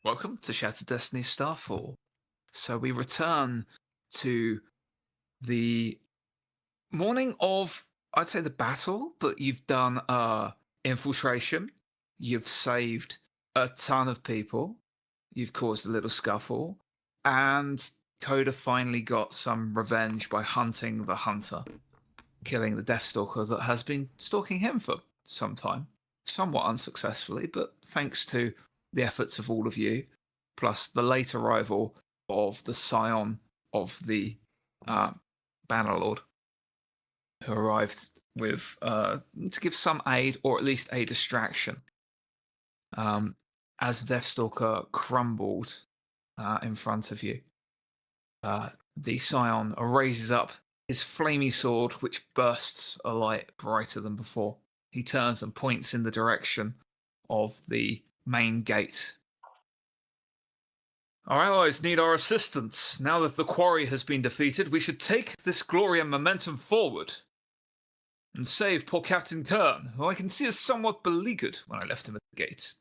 Welcome to Shattered Destinies Starfall. So we return to the morning of, I'd say, the battle, but you've done infiltration. You've saved a ton of people. You've caused a little scuffle. And Coda finally got some revenge by hunting the hunter, killing the Deathstalker that has been stalking him for some time. Somewhat unsuccessfully, but thanks to the efforts of all of you, plus the late arrival of the scion of the Bannerlord, who arrived with to give some aid, or at least a distraction, as Deathstalker crumbled in front of you. The scion raises up his flamey sword, which bursts a light brighter than before. He turns and points in the direction of the main gate. Our allies need our assistance. Now that the quarry has been defeated, we should take this glory and momentum forward and save poor Captain Kern, who I can see is somewhat beleaguered when I left him at the gate.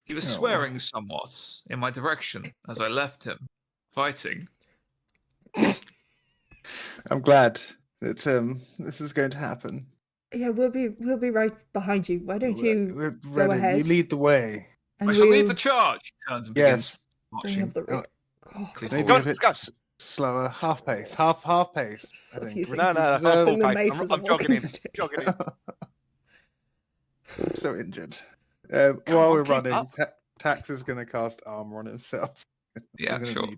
He was swearing somewhat in my direction as I left him, fighting. I'm glad that this is going to happen. Yeah, we'll be right behind you. Why don't you go ahead? You lead the way. And I shall lead the charge. Turns and begins marching. Have the rig. Maybe a bit slower, half pace, half pace. So I think. No, half full pace. I'm jogging in. I'm so injured. While we're running, Tax is going to cast armor on himself. Yeah, sure.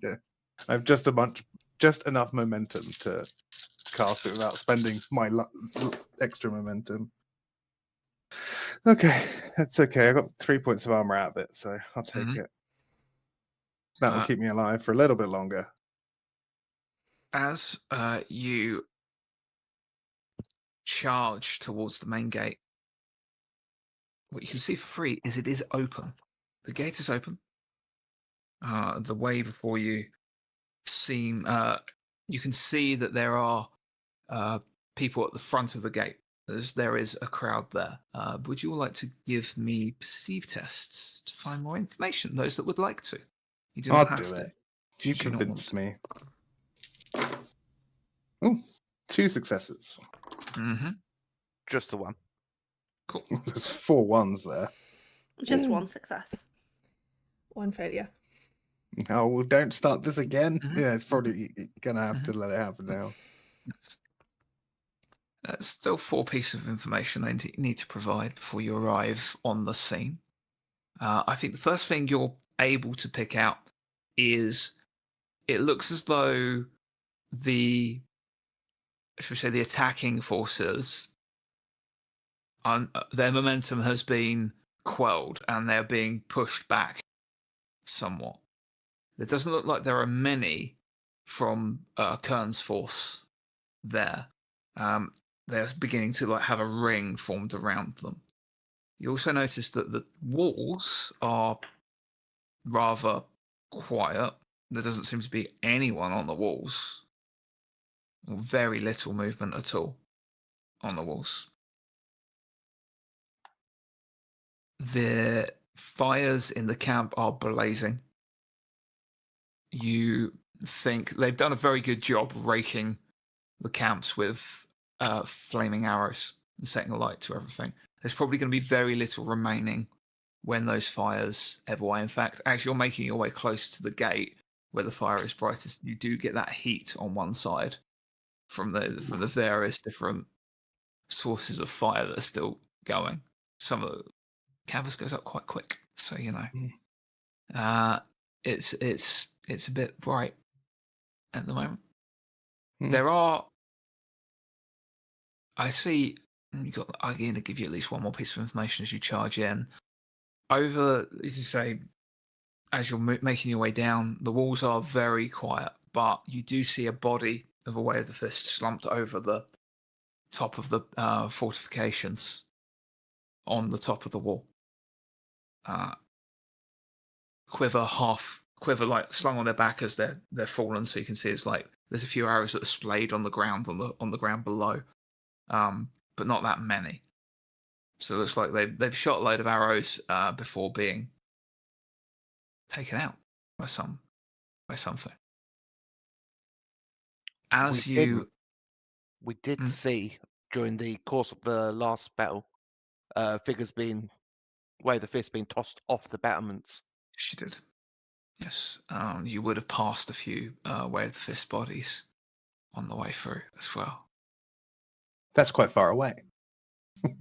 I have just enough momentum to cast it without spending my extra momentum. Okay, that's okay. I got 3 points of armor out of it, so I'll take it. That will keep me alive for a little bit longer. As you charge towards the main gate, what you can see for free is it is open. The gate is open. The way before you you can see that there are people at the front of the gate. There is a crowd there. Would you all like to give me perceive tests to find more information? Those that would like to. You do not have to. You convinced me. Oh, 2 successes. Mm-hmm. Just the one. Cool. There's 4 ones there. Just 1 success. 1 failure. Oh, well, don't start this again. Yeah, it's probably gonna have to let it happen now. That's still 4 pieces of information I need to provide before you arrive on the scene. I think the first thing you're able to pick out is it looks as though the attacking forces, their momentum has been quelled and they're being pushed back somewhat. It doesn't look like there are many from Kern's force there. They're beginning to have a ring formed around them. You also notice that the walls are rather quiet. There doesn't seem to be anyone on the walls. Or very little movement at all on the walls. The fires in the camp are blazing. You think they've done a very good job raking the camps with flaming arrows and setting light to everything. There's probably going to be very little remaining when those fires ebb away. In fact, as you're making your way close to the gate where the fire is brightest, you do get that heat on one side from the various different sources of fire that are still going. Some of the canvas goes up quite quick, so you know. It's a bit bright at the moment. There are. I see. I'm going to give you at least one more piece of information as you charge in. Over, as you say, as you're making your way down, the walls are very quiet, but you do see a body of a Way of the Fist slumped over the top of the fortifications on the top of the wall. Quiver slung on their back as they're fallen, so you can see it's like there's a few arrows that are splayed on the ground on the ground below, but not that many. So it looks like they've shot a load of arrows before being taken out by something. As We you, We did Mm. see during the course of the last battle, figures being Way of the Fist being tossed off the battlements. yes, you did. Yes, you would have passed a few Way of the Fist bodies on the way through as well. That's quite far away,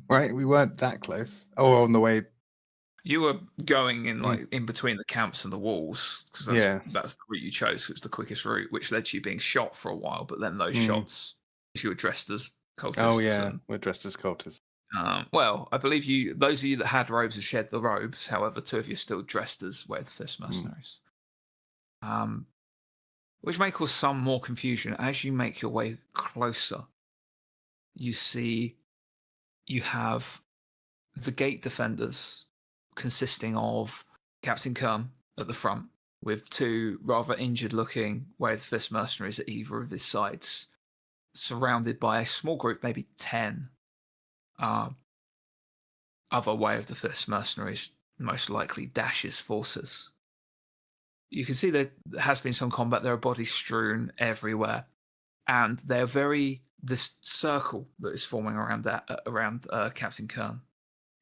right? We weren't that close. Oh, on the way. You were going in in between the camps and the walls because that's the route you chose. It's the quickest route, which led to you being shot for a while. But then those shots, you were dressed as cultists. Oh yeah, we're dressed as cultists. Well, I believe those of you that had robes have shed the robes. However, 2 of you are still dressed as Way of the Fist mercenaries. Which may cause some more confusion. As you make your way closer, you see you have the gate defenders consisting of Captain Kern at the front with 2 rather injured-looking Way of the Fist mercenaries at either of his sides, surrounded by a small group, maybe 10 other Way of the Fist mercenaries, most likely Dash's forces. You can see there has been some combat. There are bodies strewn everywhere, and they're this circle that is forming around Captain Kern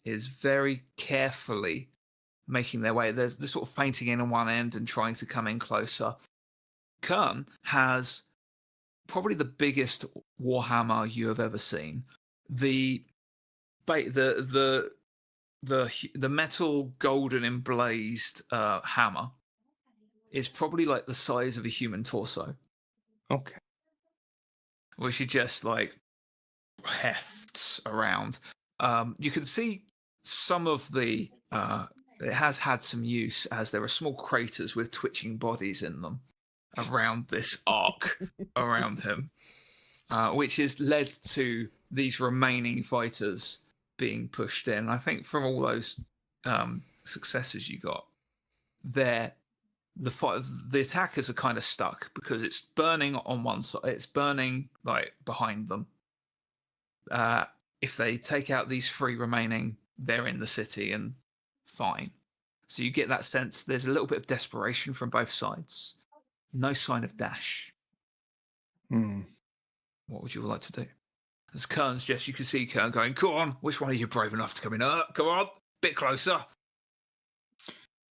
is very carefully making their way. They're sort of fainting in on one end and trying to come in closer. Kern has probably the biggest warhammer you have ever seen. The metal golden emblazed hammer is probably like the size of a human torso. Okay. Which he just like hefts around. You can see some of the it has had some use, as there are small craters with twitching bodies in them around this arc around him, which has led to these remaining fighters being pushed in. I think from all those successes you got, the attackers are kind of stuck because it's burning on one side. It's burning like behind them. If they take out these 3 remaining, they're in the city and fine. So you get that sense there's a little bit of desperation from both sides. No sign of Dash. What would you like to do? As Kern's just, you can see Kern going, "Come on, which one are you brave enough to come in? Come on, bit closer."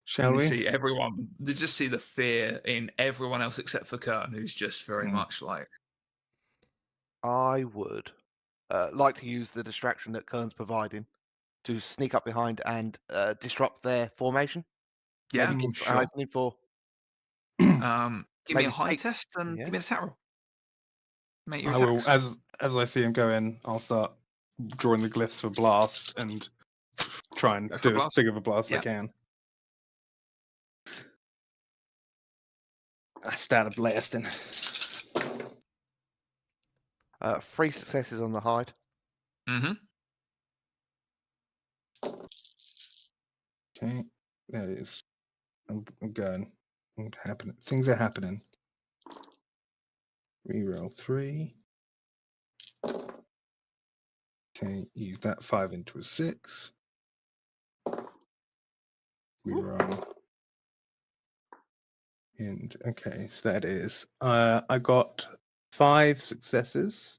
Shall we? See everyone. They just see the fear in everyone else except for Kern, who's just very much like. I would like to use the distraction that Kern's providing to sneak up behind and disrupt their formation. Yeah, maybe sure. For Give me a high test and give me an attack roll. Make your I will, attacks. as I see him go in, I'll start drawing the glyphs for blast and try and do as big of a blast as I can. I started blasting. 3 successes on the hide. Okay, that is. I'm going. Happening. Things are happening. Reroll 3. Okay, use that 5 into a 6. Reroll. And okay, so that is. I got 5 successes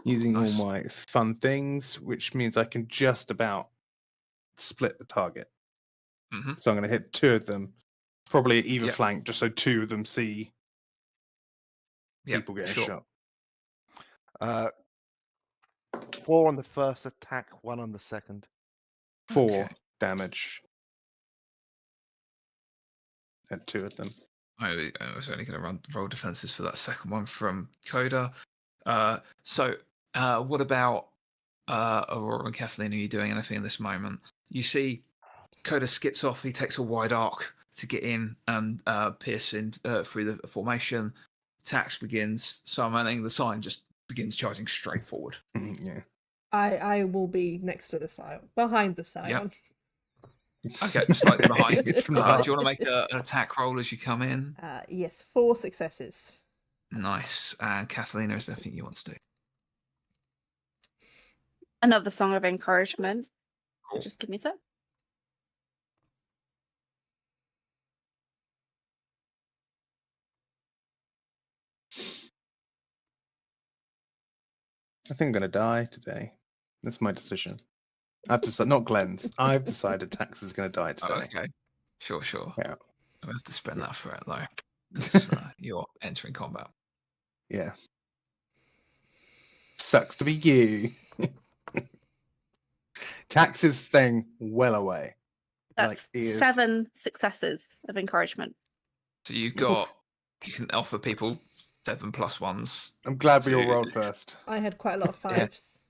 using all my fun things, which means I can just about split the target. So I'm going to hit 2 of them, probably either flank, just so 2 of them see people getting shot. 4 on the first attack, 1 on the second. 4 damage at 2 of them. I was only going to roll defenses for that second one from Coda. So what about Aurora and Catalina? Are you doing anything in this moment? You see Coda skips off. He takes a wide arc to get in and pierce in through the formation. Tax begins summoning. The sign just begins charging straight forward. Yeah. I will be next to the scion, behind the scion. Okay, slightly behind. Do you want to make an attack roll as you come in? Yes, 4 successes. Nice. And Catalina, is there anything you want to do? Another song of encouragement. Cool. Just give me a sec. I think I'm gonna die today. That's my decision. I've decided, not Glenn's. I've decided Tax is gonna die Oh, today. okay. Sure. Yeah. I have to spend that threat though, because you're entering combat. Yeah. Sucks to be you. Tax is staying well away. That's he is. 7 successes of encouragement. So you can offer people 7 plus 1s. I'm glad we all rolled first. I had quite a lot of Yeah. 5s.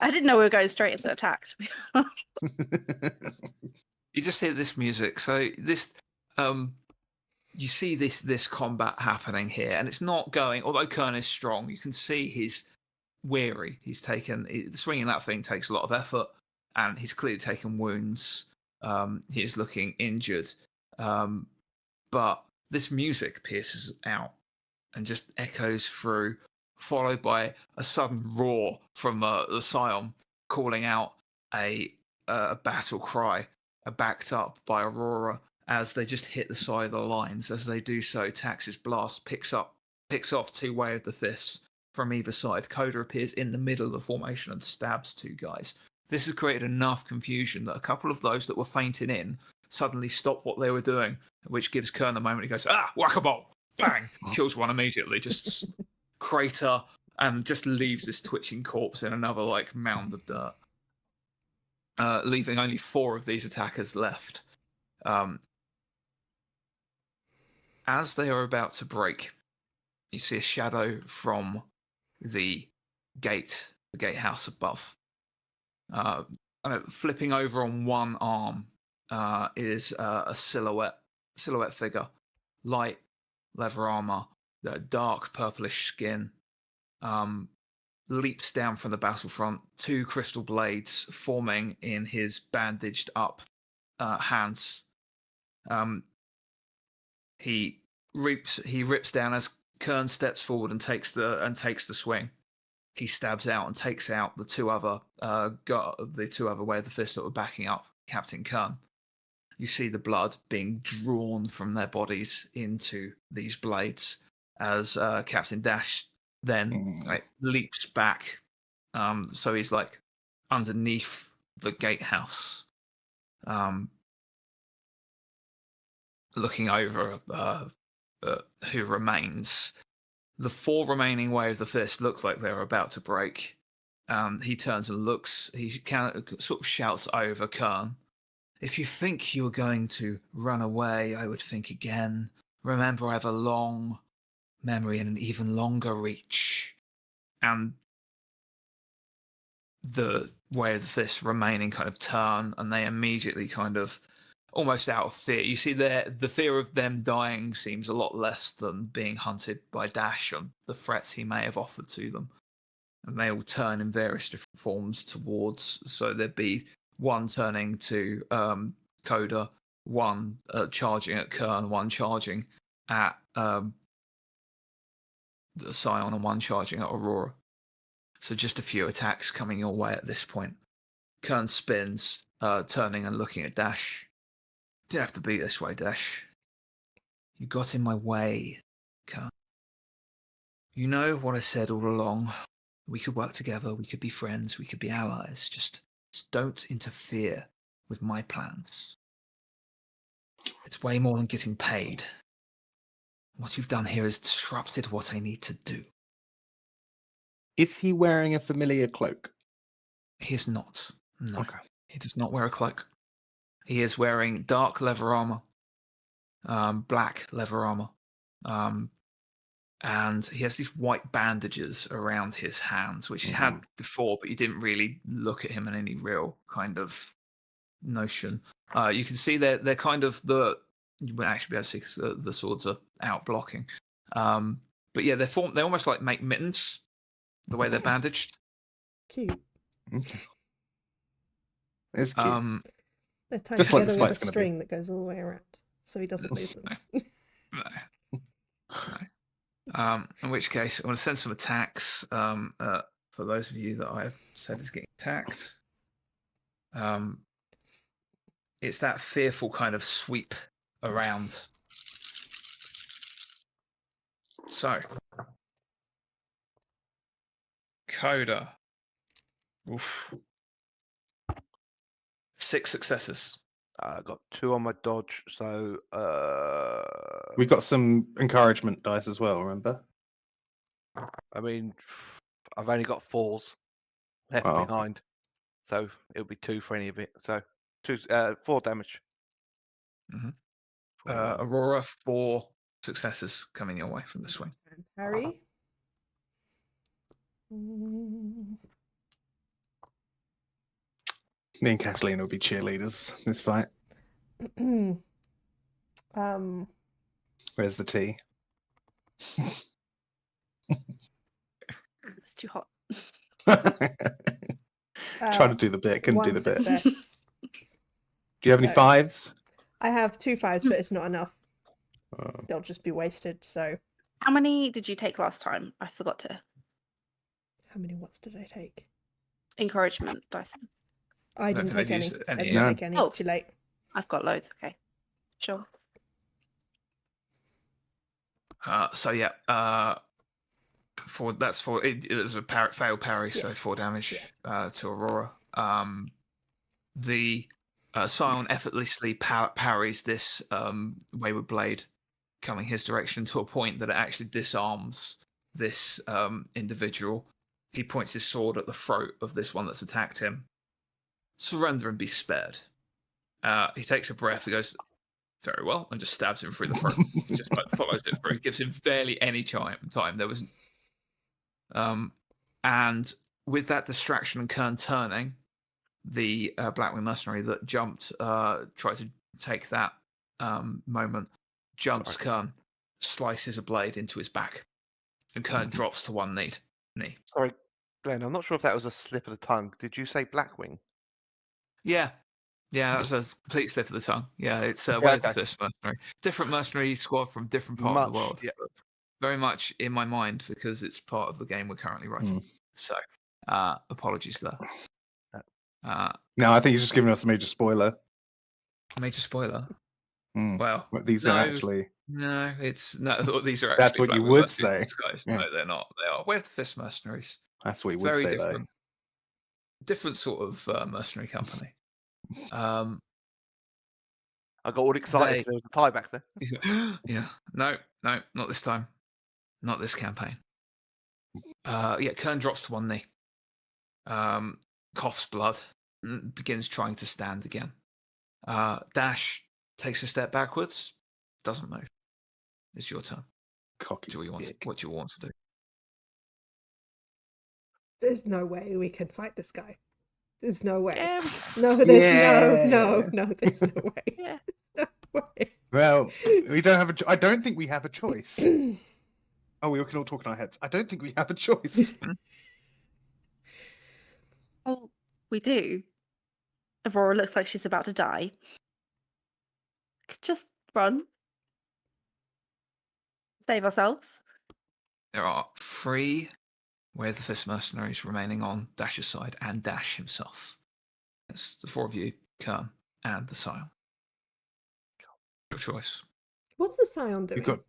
I didn't know we were going straight into attack. You just hear this music. So this, you see this combat happening here, and it's not going. Although Kern is strong, you can see he's weary. Swinging that thing takes a lot of effort, and he's clearly taken wounds. He's looking injured, but this music pierces out and just echoes through, followed by a sudden roar from the Scion, calling out a battle cry, backed up by Aurora as they just hit the side of the lines. As they do so, Tax's blast picks off 2 Way of the Fists from either side. Coda appears in the middle of the formation and stabs 2 guys. This has created enough confusion that a couple of those that were fainting in suddenly stop what they were doing, which gives Kern a moment. He goes, whack-a-mole! Bang! Kills one immediately, just crater, and just leaves this twitching corpse in another mound of dirt, leaving only 4 of these attackers left. As they are about to break, you see a shadow from the gatehouse above. Flipping over on one arm is a silhouette figure, light leather armor, dark purplish skin, leaps down from the battlefront, 2 crystal blades forming in his bandaged up hands. He rips down as Kern steps forward and takes the swing. He stabs out and takes out the 2 other Way of the Fist that were backing up Captain Kern. You see the blood being drawn from their bodies into these blades as Captain Dash then leaps back. So he's underneath the gatehouse, looking over who remains. The 4 remaining Way of the Fist looks like they're about to break. He turns and looks. He sort of shouts over Kern. If you think you are going to run away, I would think again. Remember, I have a long memory and an even longer reach. And the Way of the Fist remaining kind of turn, and they immediately kind of, almost out of fear. You see the fear of them dying seems a lot less than being hunted by Dash and the threats he may have offered to them. And they all turn in various different forms towards, so there'd be 1 turning to Coda, 1 charging at Kern, 1 charging at the Scion, and 1 charging at Aurora. So just a few attacks coming your way at this point. Kern spins, turning and looking at Dash. Didn't have to be this way, Dash. You got in my way, Kern. You know what I said all along. We could work together, we could be friends, we could be allies. Just don't interfere with my plans. It's way more than getting paid. What you've done here has disrupted what I need to do. Is he wearing a familiar cloak? He is not. No. Okay. He does not wear a cloak. He is wearing dark leather armor, black leather armor, and he has these white bandages around his hands, which he had before, but you didn't really look at him in any real kind of notion. You can see they're kind of you won't actually be able to see because the swords are out blocking. But yeah, they almost make mittens, the way they're bandaged. Cute. Okay. It's cute. They're tied Just like the together with a spike's gonna be. string that goes all the way around, so he doesn't lose them. No. In which case, I'm going to send some attacks for those of you that I have said is getting attacked. It's that fearful kind of sweep around. So, Coda. Oof. 6 successes. I got 2 on my dodge, so We got some encouragement dice as well, remember? I mean, I've only got 4s left Oh. behind, so it'll be 2 for any of it. So 4 damage. Mhm. 4 in a row. Aurora, 4 successes coming your way from the swing. And Harry. Mm, Me and Kathleen will be cheerleaders in this fight. um, Where's the tea? It's too hot. Trying to do the bit, couldn't do one the bit. success. Do you have any So- 5s? I have 2 5s, but it's not enough. Oh. They'll just be wasted. So, How many did you take last time? I forgot to. how many watts did I take? Encouragement dice. I don't didn't think take they've any. used I any didn't yet. take any. It's Oh. too late. I've got loads. Okay. Sure. So yeah, it was a failed parry, so Yeah. 4 damage to Aurora. The Scion effortlessly parries this wayward blade coming his direction to a point that it actually disarms this individual. He points his sword at the throat of this one that's attacked him. Surrender and be spared. He takes a breath and goes, very well, and just stabs him through the throat. Just like follows it through, gives him barely any time. There was, and with that distraction and Kern turning, the Blackwing mercenary that jumped, tried to take that moment, jumps Kern, slices a blade into his back, and Kern drops to one knee. Sorry, Glenn, I'm not sure if that was a slip of the tongue. Did you say Blackwing? Yeah, that's a complete slip of the tongue. Yeah, it's Yeah, Way of okay. the Fist mercenary, different mercenary squad from different part of the Much, world. yeah. But very much in my mind because it's part of the game we're currently writing. So, apologies there. No, I think he's just giving us a major spoiler. Major spoiler. Mm. Well, But these no, are actually. no, it's no. These are actually. That's what you Blackwing would mercenaries say. disguised. Yeah. No, they're not. They are Way of the Fist mercenaries. That's what you It's would very say, different. Different sort of mercenary company. I got all excited. There was a tie back there. Yeah, no, not this time. Not this campaign. Kern drops to one knee. Coughs blood. And begins trying to stand again. Dash takes a step backwards. Doesn't move. It's your turn. Cocky. What do you want to do? There's no way we can fight this guy. There's no way. Yeah, No, there's Yeah. no, there's no way. yeah. No way. Well, we don't have I don't think we have a choice. Oh, we can all talk in our heads. I don't think we have a choice. Oh, we do. Aurora looks like she's about to die. Could just run. Save ourselves. There are 3 Way of the Fist mercenaries remaining on Dash's side and Dash himself. It's the 4 of you, Kern, and the Scion. Your choice. What's the Scion doing? We've got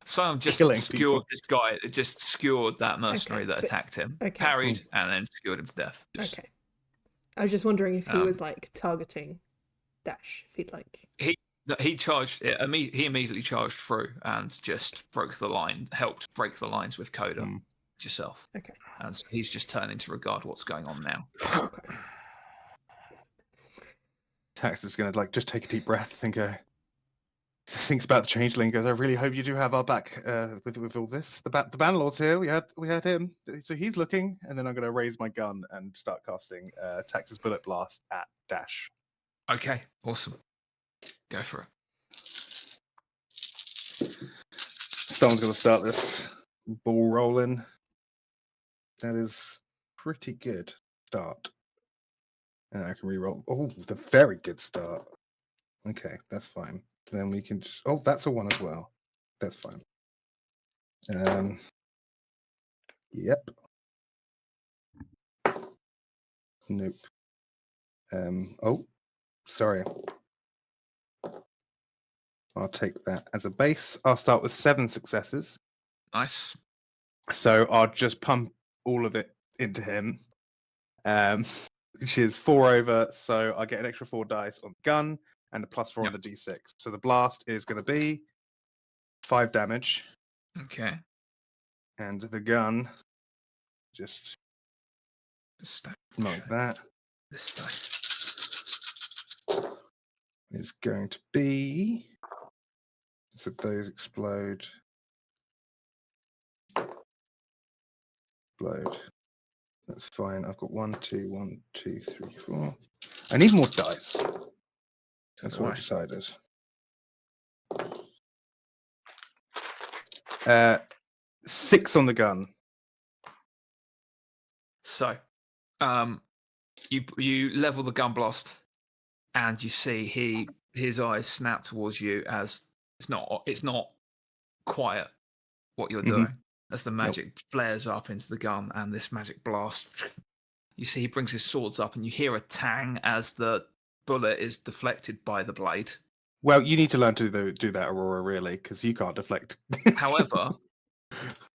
Scion just Killing skewered people. this guy. It just skewered that mercenary that but- attacked him. okay, Parried and then skewered him to death. Just- Okay. I was just wondering if he Um, was like targeting Dash. If he'd like. He charged. He immediately charged through and just broke the line. Helped break the lines with Coda yourself. Okay. And so he's just turning to regard what's going on now. Okay. Tax is gonna just take a deep breath and go. Thinks about the changeling. Goes, I really hope you do have our back with all this. The Bannerlord's here. We had him. So he's looking, and then I'm gonna raise my gun and start casting Tax's Bullet Blast at Dash. Okay, awesome. Go for it. Someone's gonna start this ball rolling. That is pretty good start. And I can reroll. Oh, the very good start. Okay, that's fine. Then we can just. Oh, that's a 1 as well. That's fine. Yep. Nope. Oh, sorry. I'll take that as a base. I'll start with 7 successes. Nice. So I'll just pump all of it into him, which is 4 over. So I get an extra 4 dice on the gun and a +4 on the d6. So the blast is going to be 5 damage, Okay. and the gun just Stack like that this dice. is going to be. So those explode. Explode. That's fine. I've got 1, 2, 1, 2, 3, 4. I need more dice. That's what I decided. 6 on the gun. So, you level the gun blast, and you see his eyes snap towards you as it's not quiet what you're doing as the magic flares up into the gun and this magic blast. You see he brings his swords up, and you hear a tang as the bullet is deflected by the blade. Well, you need to learn to do that, Aurora, really, because you can't deflect. However,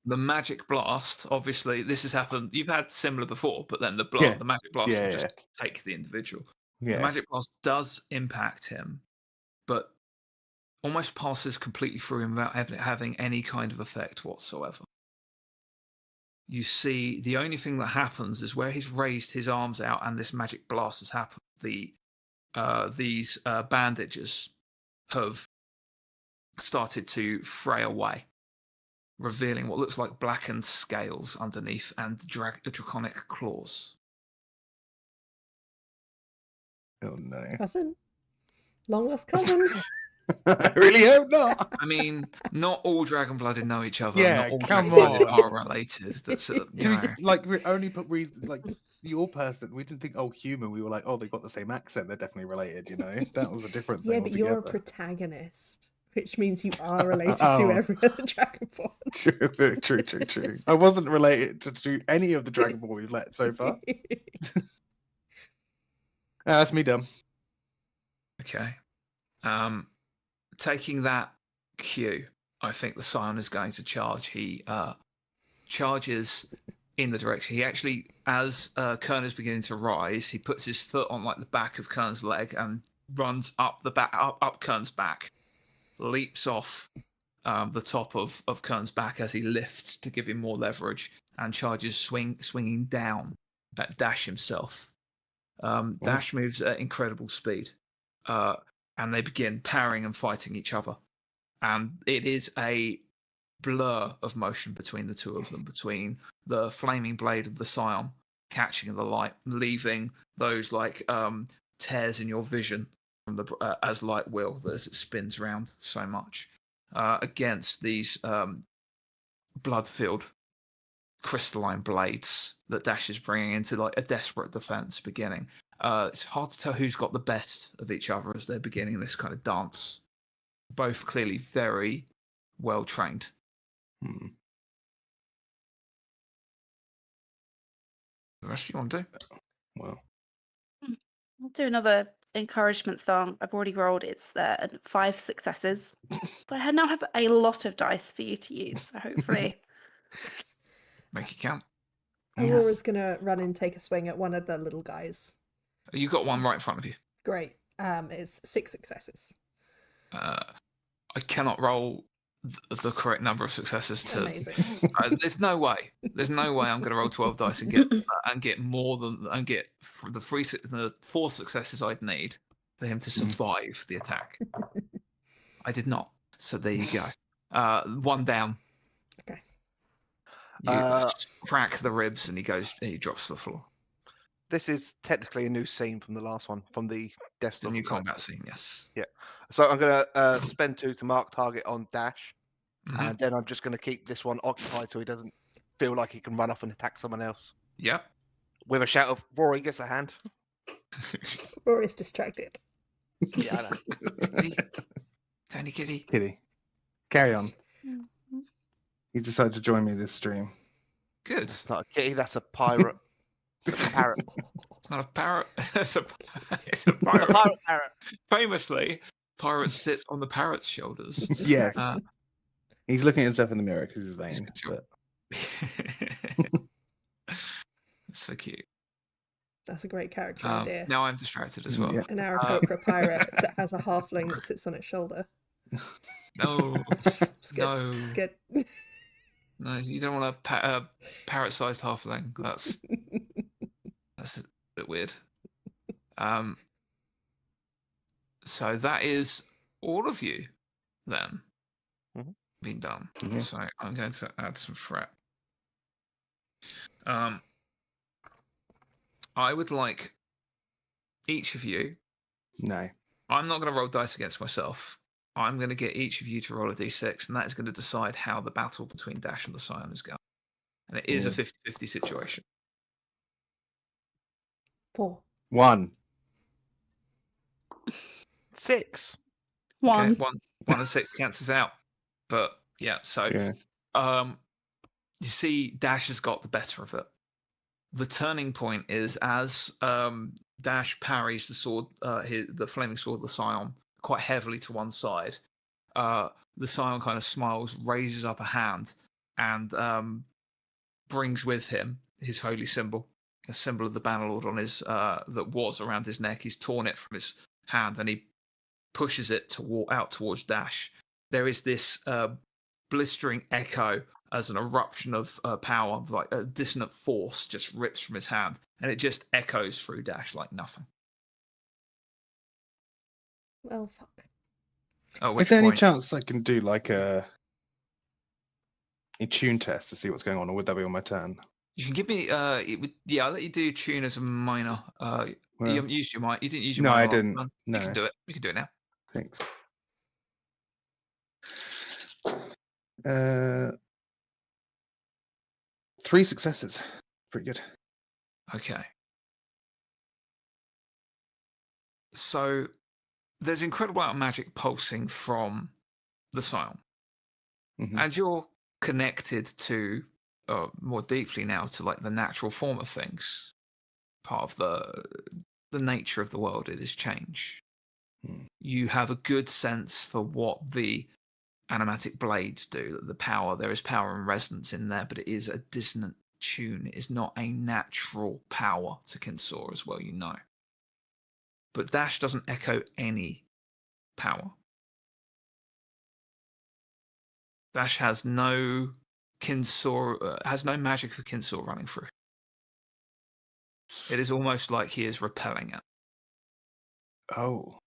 the magic blast, obviously, this has happened. You've had similar before, but then the magic blast will just take the individual. Yeah. The magic blast does impact him, but almost passes completely through him without having any kind of effect whatsoever. You see, the only thing that happens is where he's raised his arms out and this magic blast has happened. These bandages have started to fray away, revealing what looks like blackened scales underneath and draconic claws. Oh no. Cousin? Long lost cousin? I really hope not. I mean, not all dragon-blooded know each other. Yeah, not all come dragon-blooded on. are related. That's We only put like your person. We didn't think, oh, human. We were like, oh, they've got the same accent. They're definitely related. That was a different thing. Yeah, but you're a altogether. protagonist, which means you are related to every other dragonborn. True. I wasn't related to any of the dragonborn we've let so far. That's me dumb. Okay. Taking that cue, I think the Scion is going to charge. He charges in the direction. He actually, as Kern is beginning to rise, he puts his foot on like the back of Kern's leg and runs up the back, up Kern's back, leaps off the top of Kern's back as he lifts to give him more leverage, and charges swinging down at Dash himself. Dash moves at incredible speed, and they begin parrying and fighting each other. And it is a blur of motion between the two of them, between the flaming blade of the Scion catching the light, leaving those like tears in your vision from the as light will as it spins around so much, against these blood-filled crystalline blades that Dash is bringing into like a desperate defense beginning. It's hard to tell who's got the best of each other as they're beginning this kind of dance. Both clearly very well trained. The rest of you want to do? Well, I'll do another encouragement song. I've already rolled. It's 5 successes, but I now have a lot of dice for you to use. So hopefully, make it count. Aurora's gonna run and take a swing at one of the little guys. You got one right in front of you. Great. It's 6 successes. I cannot roll the correct number of successes to. Amazing. There's no way. There's no way I'm going to roll 12 dice and get more than the 4 successes I'd need for him to survive the attack. I did not. So there you go. 1 down. Okay. You crack the ribs and he drops to the floor. This is technically a new scene from the last one, from the desktop. The new combat scene, yes. Yeah. So I'm going to spend 2 to mark target on Dash, and then I'm just going to keep this one occupied so he doesn't feel like he can run off and attack someone else. Yep. With a shout of, Rory gets a hand. Rory's distracted. Yeah, I know. Tiny kitty. Kitty. Carry on. He decided to join me this stream. Good. It's not a kitty, that's a pirate. It's a parrot. It's not a parrot. It's a pirate. It's a pirate parrot. Famously, pirate sits on the parrot's shoulders. Yes. He's looking at himself in the mirror because he's vain. Sure. But... So cute. That's a great character idea. Now I'm distracted as well. Yeah. An Aarakocra pirate that has a halfling that sits on its shoulder. No, It's good. no, It's good. no. You don't want a parrot-sized halfling. That's a bit weird. So that is all of you then been done. Mhm. So I'm going to add some threat. I would like each of you. No. I'm not going to roll dice against myself. I'm going to get each of you to roll a d6, and that is going to decide how the battle between Dash and the Scion is going. And it is a 50-50 situation. 4. 1. 6. One. Okay, one and 6 cancels out. But yeah, so Yeah. you see Dash has got the better of it. The turning point is as Dash parries the sword, the flaming sword of the Scion quite heavily to one side. The Scion kind of smiles, raises up a hand, and brings with him his holy symbol, a symbol of the Bannerlord on his that was around his neck. He's torn it from his hand, and he pushes it out towards Dash. There is this blistering echo as an eruption of power, like a dissonant force just rips from his hand, and it just echoes through Dash like nothing. Well, fuck. At Is which there any point, chance I can do like a tune test to see what's going on, or would that be on my turn? you can give me, I'll let you do tune as a minor. You Well, haven't used your mic. You didn't use your no, minor. I last didn't. turn. No. You can do it. We can do it now. Thanks. 3 successes. Pretty good. Okay. So there's incredible amount of magic pulsing from the Scion. Mhm. And you're connected to more deeply now to like the natural form of things. Part of the nature of the world, it is change. You have a good sense for what the animatic blades do. The power, there is power and resonance in there, but it is a dissonant tune. It is not a natural power to Kinsor, as well, you know. But Dash doesn't echo any power. Dash has no Kinsor, has no magic of Kinsor running through. It is almost like he is repelling it. Oh.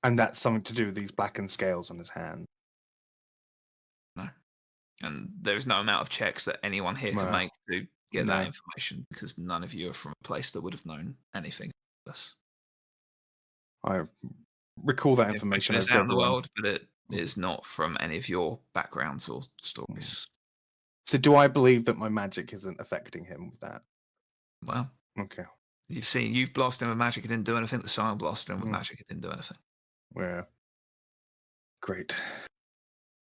And that's something to do with these blackened scales on his hand. No. And there is no amount of checks that anyone here can Well, make to get no. that information, because none of you are from a place that would have known anything of this. I recall that The information is over out to in the everyone. world, but it is not from any of your backgrounds or stories. So do I believe that my magic isn't affecting him with that? Well, Okay. you've blasted him with magic, it didn't do anything. The Scion blasted him with magic, it didn't do anything. Yeah. Great.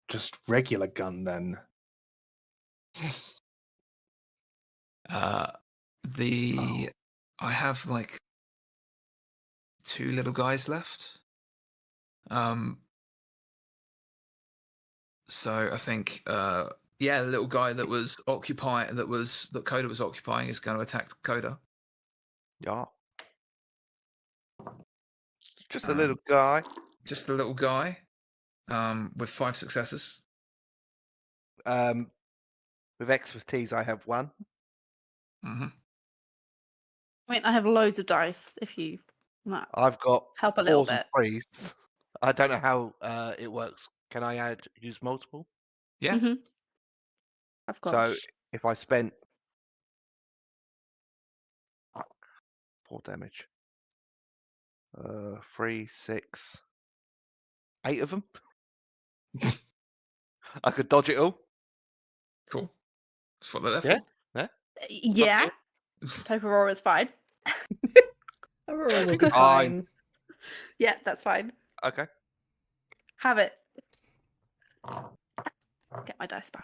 Just regular gun then. I have like 2 little guys left. So I think the little guy that was that Coda was occupying is going to attack Coda. Yeah. Just a little guy. Just a little guy. With 5 successes. With expertise, I have 1. Mm-hmm. I mean, I have loads of dice if you might I've got help a little 4s and bit. 3s. I don't know how it works. Can I use multiple? Yeah. Mm-hmm. I've got. So if I spent 4 damage, 3, 6, 8 of them, I could dodge it all. Cool. That's what they're there Yeah. for. Yeah. Hope Aurora's fine. Aurora will be Fine. fine. Yeah, that's fine. Okay. Have it. Get my dice back.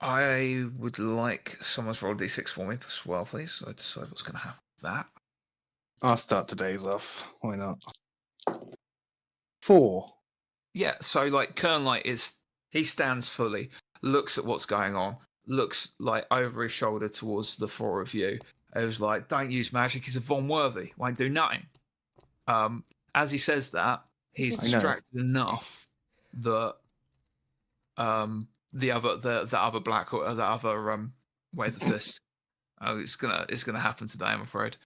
I would like someone to roll a d6 for me as well, please. So I decide what's going to happen with that. I'll start today's off. Why not? 4. Yeah, so like Kernlight is He stands fully, looks at what's going on, looks like over his shoulder towards the four of you. It was like, don't use magic, he's a Von Worthy, won't do nothing. As he says that, he's distracted enough that the other black or the other wave the fist. It's gonna happen today, I'm afraid.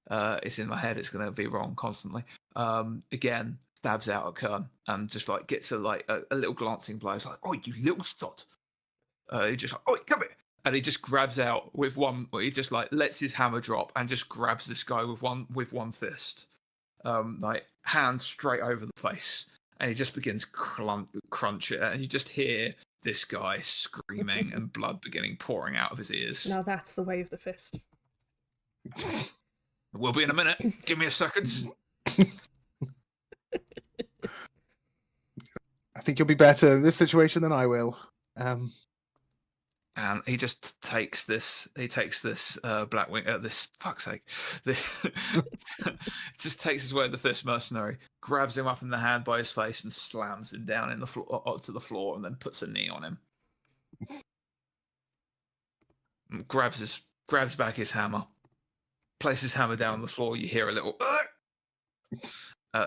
It's in my head, it's gonna be wrong constantly. Again, stabs out at Kern and just like gets a little glancing blow. It's like, oh, you little sot. He just like, oh, come here. And he just grabs out with one. He just like lets his hammer drop and just grabs this guy with one fist, like hand straight over the face, and he just begins crunch it, and you just hear this guy screaming and blood beginning pouring out of his ears. Now that's the way of the fist. We'll be in a minute. Give me a second. I think you'll be better in this situation than I will. And he just takes this. He takes this black wing. This fuck's sake. Just takes his way of the first mercenary, grabs him up in the hand by his face, and slams him down in the floor to the floor, and then puts a knee on him. And grabs back his hammer, places his hammer down on the floor. You hear a little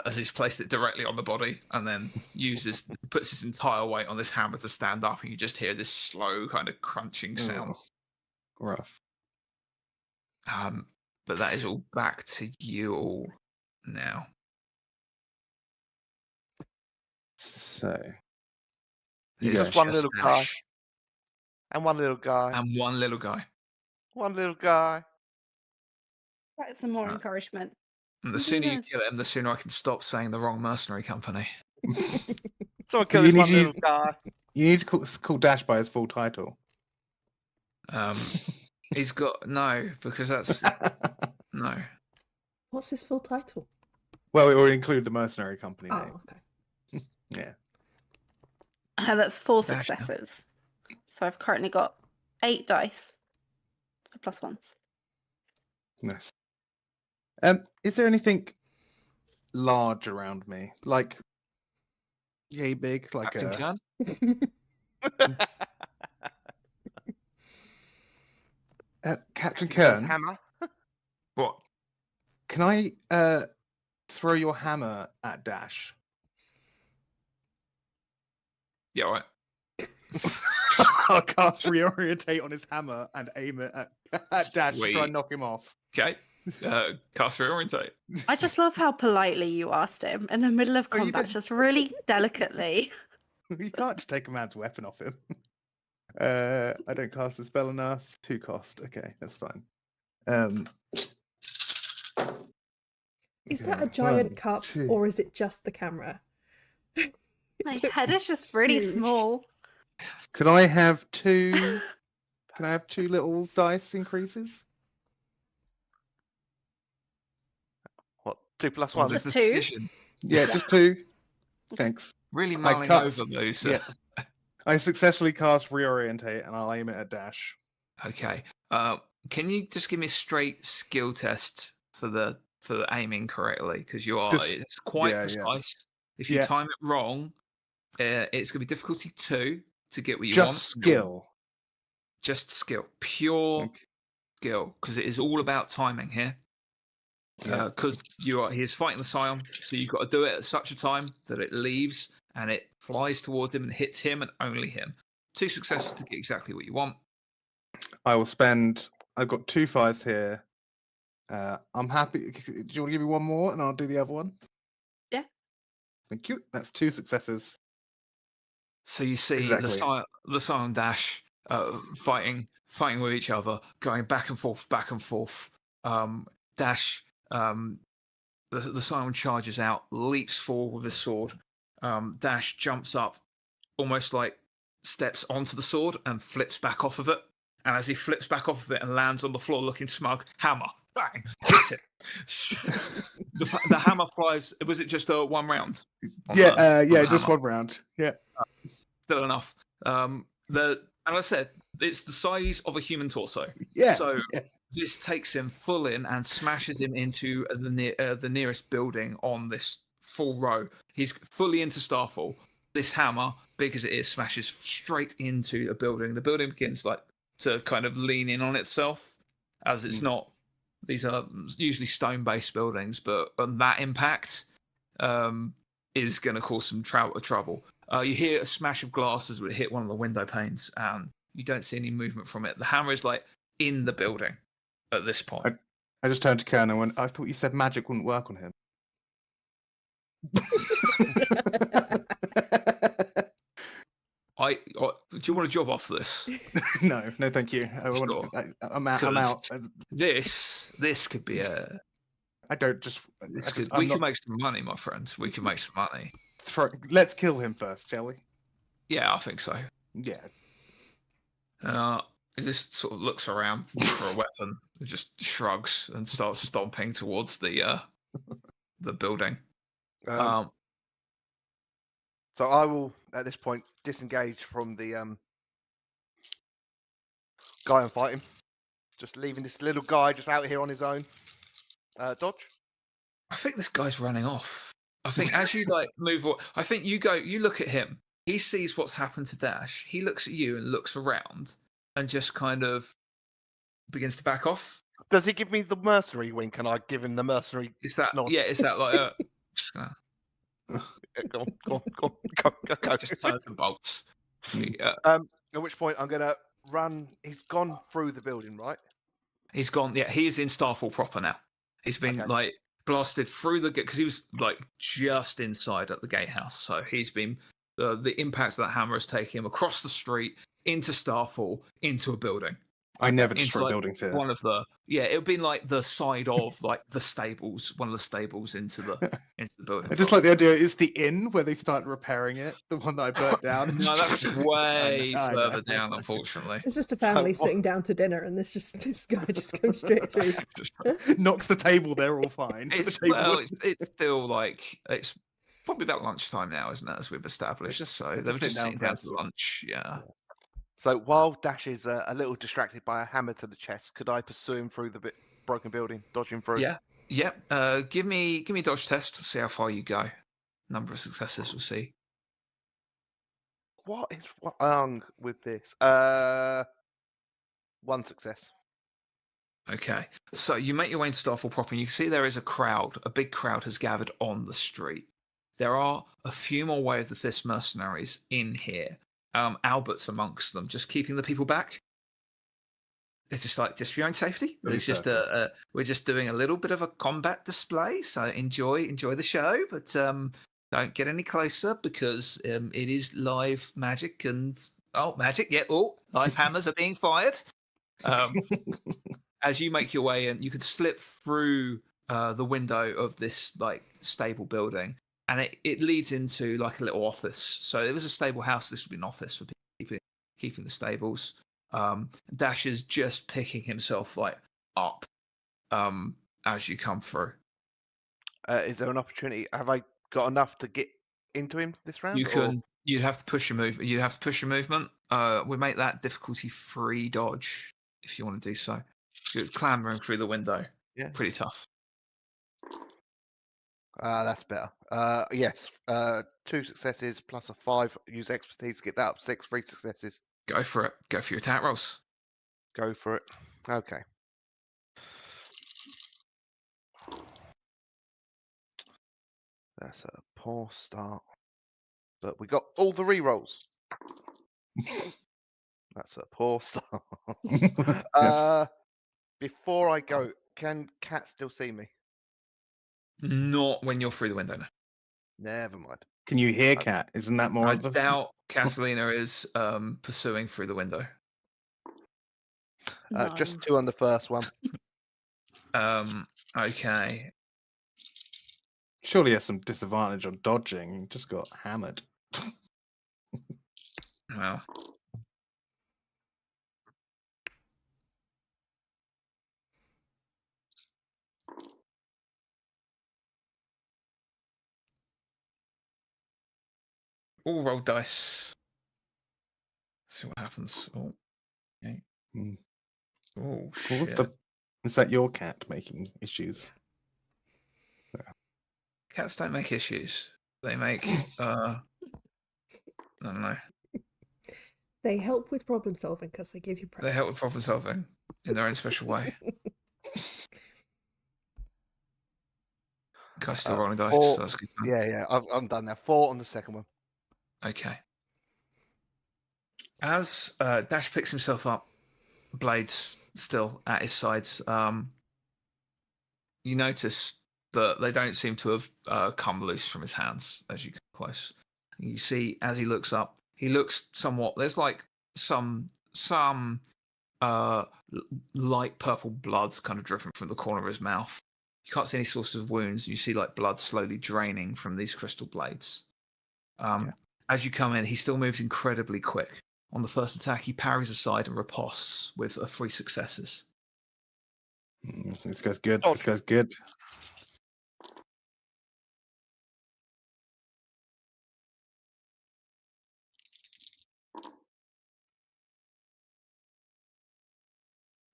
as he's placed it directly on the body, and then puts his entire weight on this hammer to stand up, and you just hear this slow kind of crunching sound. Rough. But that is all back to you all now. So just one little guy. And one little guy. And one little guy. One little guy. That is some more encouragement. And the sooner you kill him, the sooner I can stop saying the wrong mercenary company. Someone kill this one little guy. You need to call Dash by his full title. He's got because that's no. What's his full title? Well, we already include the mercenary company name. Oh, okay. Yeah. And that's 4 successes. So I've currently got 8 dice for +1s. Nice. Is there anything large around me? Like, yay big? Like Captain Captain Kern? Hammer. What? Can I throw your hammer at Dash? Yeah, all right. I'll cast Reorientate on his hammer and aim it at Dash to try and knock him off. Okay. Cast Reorientate. I just love how politely you asked him in the middle of combat, just really delicately. You can't just take a man's weapon off him. I don't cast the spell enough. 2 cost. Okay, that's fine. Is that a giant cup, or is it just the camera? My head is just really small. Can I have 2? Can I have 2 little dice increases? What? 2 + 1? Just 2? Yeah, just 2. Thanks. Really mulling over those. Yeah. I successfully cast Reorientate, and I'll aim it at Dash. Okay. Can you just give me a straight skill test for the aiming correctly? Because it's quite precise. Yeah. If you time it wrong, it's going to be difficulty 2 to get what you want. Just skill. Pure skill. Because it is all about timing here. Because he is fighting the Scion, so you've got to do it at such a time that it leaves and it flies towards him and hits him and only him. 2 successes to get exactly what you want. I will spend. I've got 2 5s here. I'm happy. Do you want to give me one more, and I'll do the other one? Yeah. Thank you. That's 2 successes. So you see the Scion Dash fighting with each other, going back and forth. Dash. The Scion charges out, leaps forward with his sword. Dash jumps up, almost like steps onto the sword and flips back off of it. And as he flips back off of it and lands on the floor looking smug, hammer, bang, hits it. the hammer flies. Was it just a 1 round? Just 1 round. Yeah. Still enough. And I said, it's the size of a human torso. Yeah. So this takes him full in and smashes him into the nearest building on this full row. He's fully into Starfall. This hammer big as it is, smashes straight into a building. The building begins like to kind of lean in on itself, as it's not. These are usually stone-based buildings, but that impact is going to cause some trouble. You hear a smash of glass as it hit one of the window panes, and you don't see any movement from it. The hammer is like in the building at this point. I just turned to Kern and went, I thought you said magic wouldn't work on him. Do you want a job off this? No, thank you. Sure. I'm out. This could be a. I don't just. We can make some money, my friends. We can make some money. Let's kill him first, shall we? Yeah, I think so. Yeah. He just sort of looks around for a weapon. He just shrugs and starts stomping towards the building. So I will, at this point, disengage from the guy I'm fighting. Just leaving this little guy just out here on his own. Dodge. I think this guy's running off. I think as you like move on, I think you look at him. He sees what's happened to Dash. He looks at you and looks around and just kind of begins to back off. Does he give me the mercenary wink? And I give him the mercenary nod? Yeah, is that like Go. just turns and bolts. Yeah. At which point I'm gonna run. He's gone through the building, right? He's gone. Yeah, he is in Starfall proper now. He's been like blasted through the gate because he was like just inside at the gatehouse. So he's been the impact of that hammer has taken him across the street into Starfall into a building. I never destroy buildings here. One of the it would be like the side of like the stables, one of the stables into the building. I just like the idea. It's the inn where they started repairing it, the one that I burnt down. No, that's way further down, unfortunately. It's just a family sitting down to dinner, and this guy just comes straight through. Knocks the table. They're all fine. It's still like it's probably about lunchtime now, isn't it? As we've established, so they were just sitting down to lunch. Yeah. So while Dash is a little distracted by a hammer to the chest, could I pursue him through the broken building, dodge him through? Yeah. Give me a dodge test to see how far you go. Number of successes, we'll see. What is wrong with this? 1 success. Okay, so you make your way into Starfall proper, and you can see there is a big crowd has gathered on the street. There are a few more Way of the Fist mercenaries in here. Albert's amongst them, just keeping the people back. It's just for your own safety. It's just we're just doing a little bit of a combat display, so enjoy the show, but don't get any closer because it is live magic and live hammers are being fired. As you make your way in, you could slip through the window of this like stable building. And it leads into like a little office. So it was a stable house. This would be an office for people keeping the stables. Dash is just picking himself like up as you come through. Is there an opportunity? Have I got enough to get into him this round? You'd have to push your move. You'd have to push your movement. We make that difficulty 3 dodge if you want to do so. So it's clambering through the window. Yeah, pretty tough. That's better. Yes. 2 successes plus a 5. Use expertise to get that up 6. 3 successes. Go for it. Go for your attack rolls. Go for it. Okay. That's a poor start. But we got all the rerolls. That's a poor start. Before I go, can Cat still see me? Not when you're through the window. No. Never mind. Can you hear Cat? Isn't that more? I doubt Catalina is pursuing through the window. No. Just 2 on the first one. Okay. Surely he has some disadvantage on dodging. He just got hammered. Well. All roll dice. See what happens. Oh, okay. Oh shit! Is that your cat making issues? Cats don't make issues. They make I don't know. They help with problem solving because they give you practice. They help with problem solving in their own special way. Can I still rolling dice? 4. So that's good. Yeah. I'm done now. 4 on the second one. Okay. As Dash picks himself up, blades still at his sides, you notice that they don't seem to have come loose from his hands as you come close. You see, as he looks up, he looks somewhat. There's like some light purple blood kind of dripping from the corner of his mouth. You can't see any sources of wounds. You see like blood slowly draining from these crystal blades. As you come in, he still moves incredibly quick. On the first attack, he parries aside and riposts with 3 successes. This guy's good. This guy's good.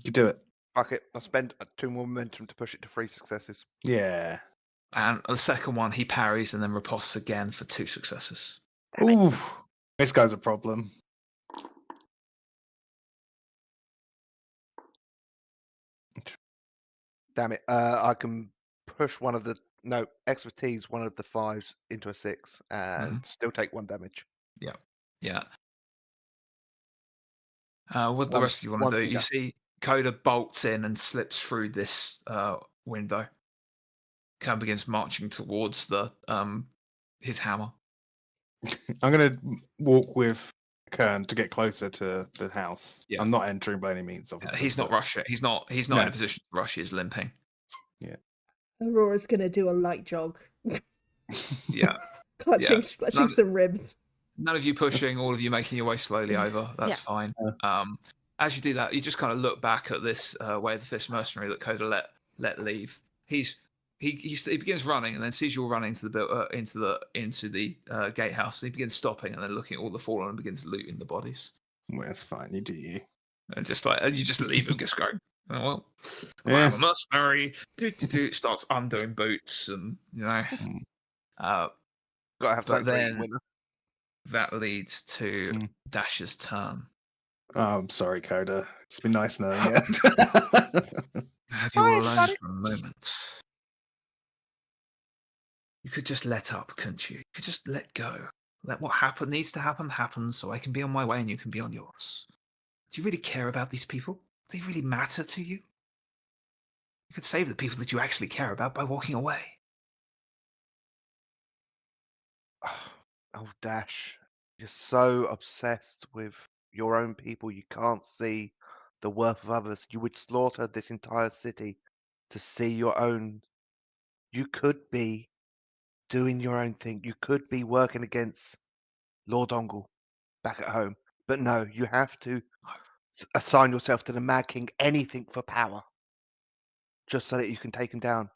You do it. Fuck it. I'll spend 2 more momentum to push it to 3 successes. Yeah. And the second one, he parries and then riposts again for 2 successes. Ooh, this guy's a problem. Damn it. I can push one of the expertise, one of the 5s into a 6 and still take 1 damage. Yeah. What the rest of you want to do? You see Coda bolts in and slips through this window. Kind of begins marching towards the his hammer. I'm gonna walk with Kern to get closer to the house. Yeah. I'm not entering by any means, obviously. He's not rushing. He's not No. in a position to rush. He's limping. Yeah. Aurora's gonna do a light jog. Yeah. clutching some ribs. None of you pushing, all of you making your way slowly over. That's fine. As you do that, you just kind of look back at this way of the fist mercenary that Coda let leave. He begins running and then sees you all running into the gatehouse. And he begins stopping and then looking at all the fallen and begins looting the bodies. Well, that's fine. You do you. And you just leave him, just going, oh, well, I'm a mercenary. Starts undoing boots and Gotta have something to eat, winner. That leads to Dash's turn. Oh, I'm sorry, Coda. It's been nice knowing you. Have you all alone for a moment? You could just let up, couldn't you? You could just let go. Let what needs to happen, so I can be on my way and you can be on yours. Do you really care about these people? Do they really matter to you? You could save the people that you actually care about by walking away. Oh, Dash, you're so obsessed with your own people, you can't see the worth of others. You would slaughter this entire city to see your own. You could be doing your own thing. You could be working against Lord Dongle back at home. But no, you have to assign yourself to the Mad King, anything for power, just so that you can take him down.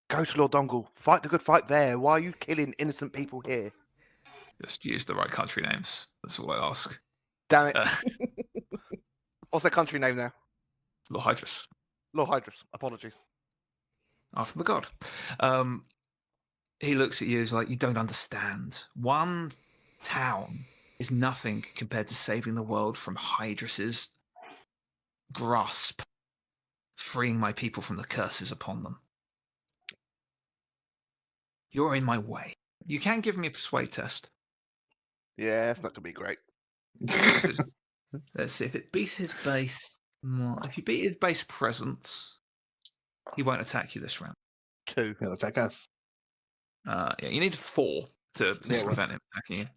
Go to Lord Dongle. Fight the good fight there. Why are you killing innocent people here? Just use the right country names. That's all I ask. Damn it. What's their country name now? Lord Hydrus. Lord Hydrus. Apologies. After the god. He looks at you as like, you don't understand. One town is nothing compared to saving the world from Hydrus's grasp, freeing my people from the curses upon them. You're in my way. You can give me a persuade test. Yeah, it's not going to be great. Let's see if it beats his base. If you beat his base presence, he won't attack you this round. 2. He'll attack us. Yeah, you need 4 to prevent him attacking you.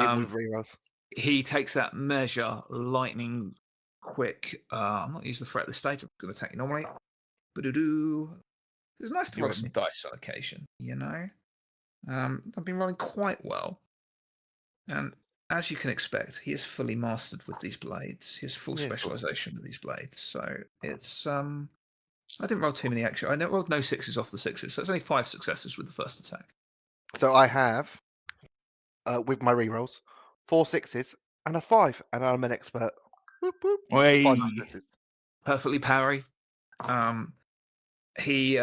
Even with rerolls. He takes that measure lightning quick. I'm not using the threat at this stage. I'm going to attack you normally. It's nice to roll some dice on occasion, you know? I've been rolling quite well. And as you can expect, he is fully mastered with these blades. He has full specialization with these blades. So it's I didn't roll too many extra. I rolled no 6s off the 6s, so it's only 5 successes with the first attack. So I have, with my rerolls, 4 6s and a 5, and I'm an expert. Whoop, whoop. 5 successes. Perfectly parry. He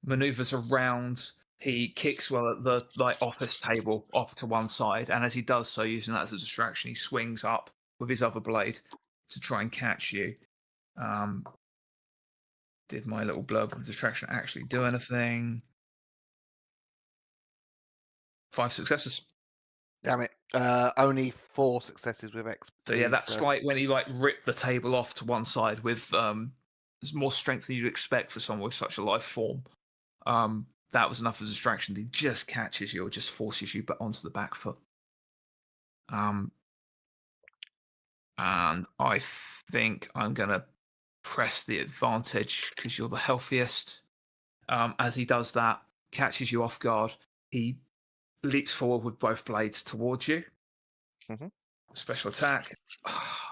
maneuvers around he kicks at the office table off to one side, and as he does so, using that as a distraction, he swings up with his other blade to try and catch you. Did my little blurb of distraction actually do anything? 5 successes. Damn it. Only 4 successes with expertise. So yeah, that's like when he ripped the table off to one side with there's more strength than you'd expect for someone with such a life form. That was enough of a distraction. He just catches you or just forces you onto the back foot. And I think I'm gonna press the advantage because you're the healthiest. As he does that, catches you off guard, he leaps forward with both blades towards you. Mhm. Special attack.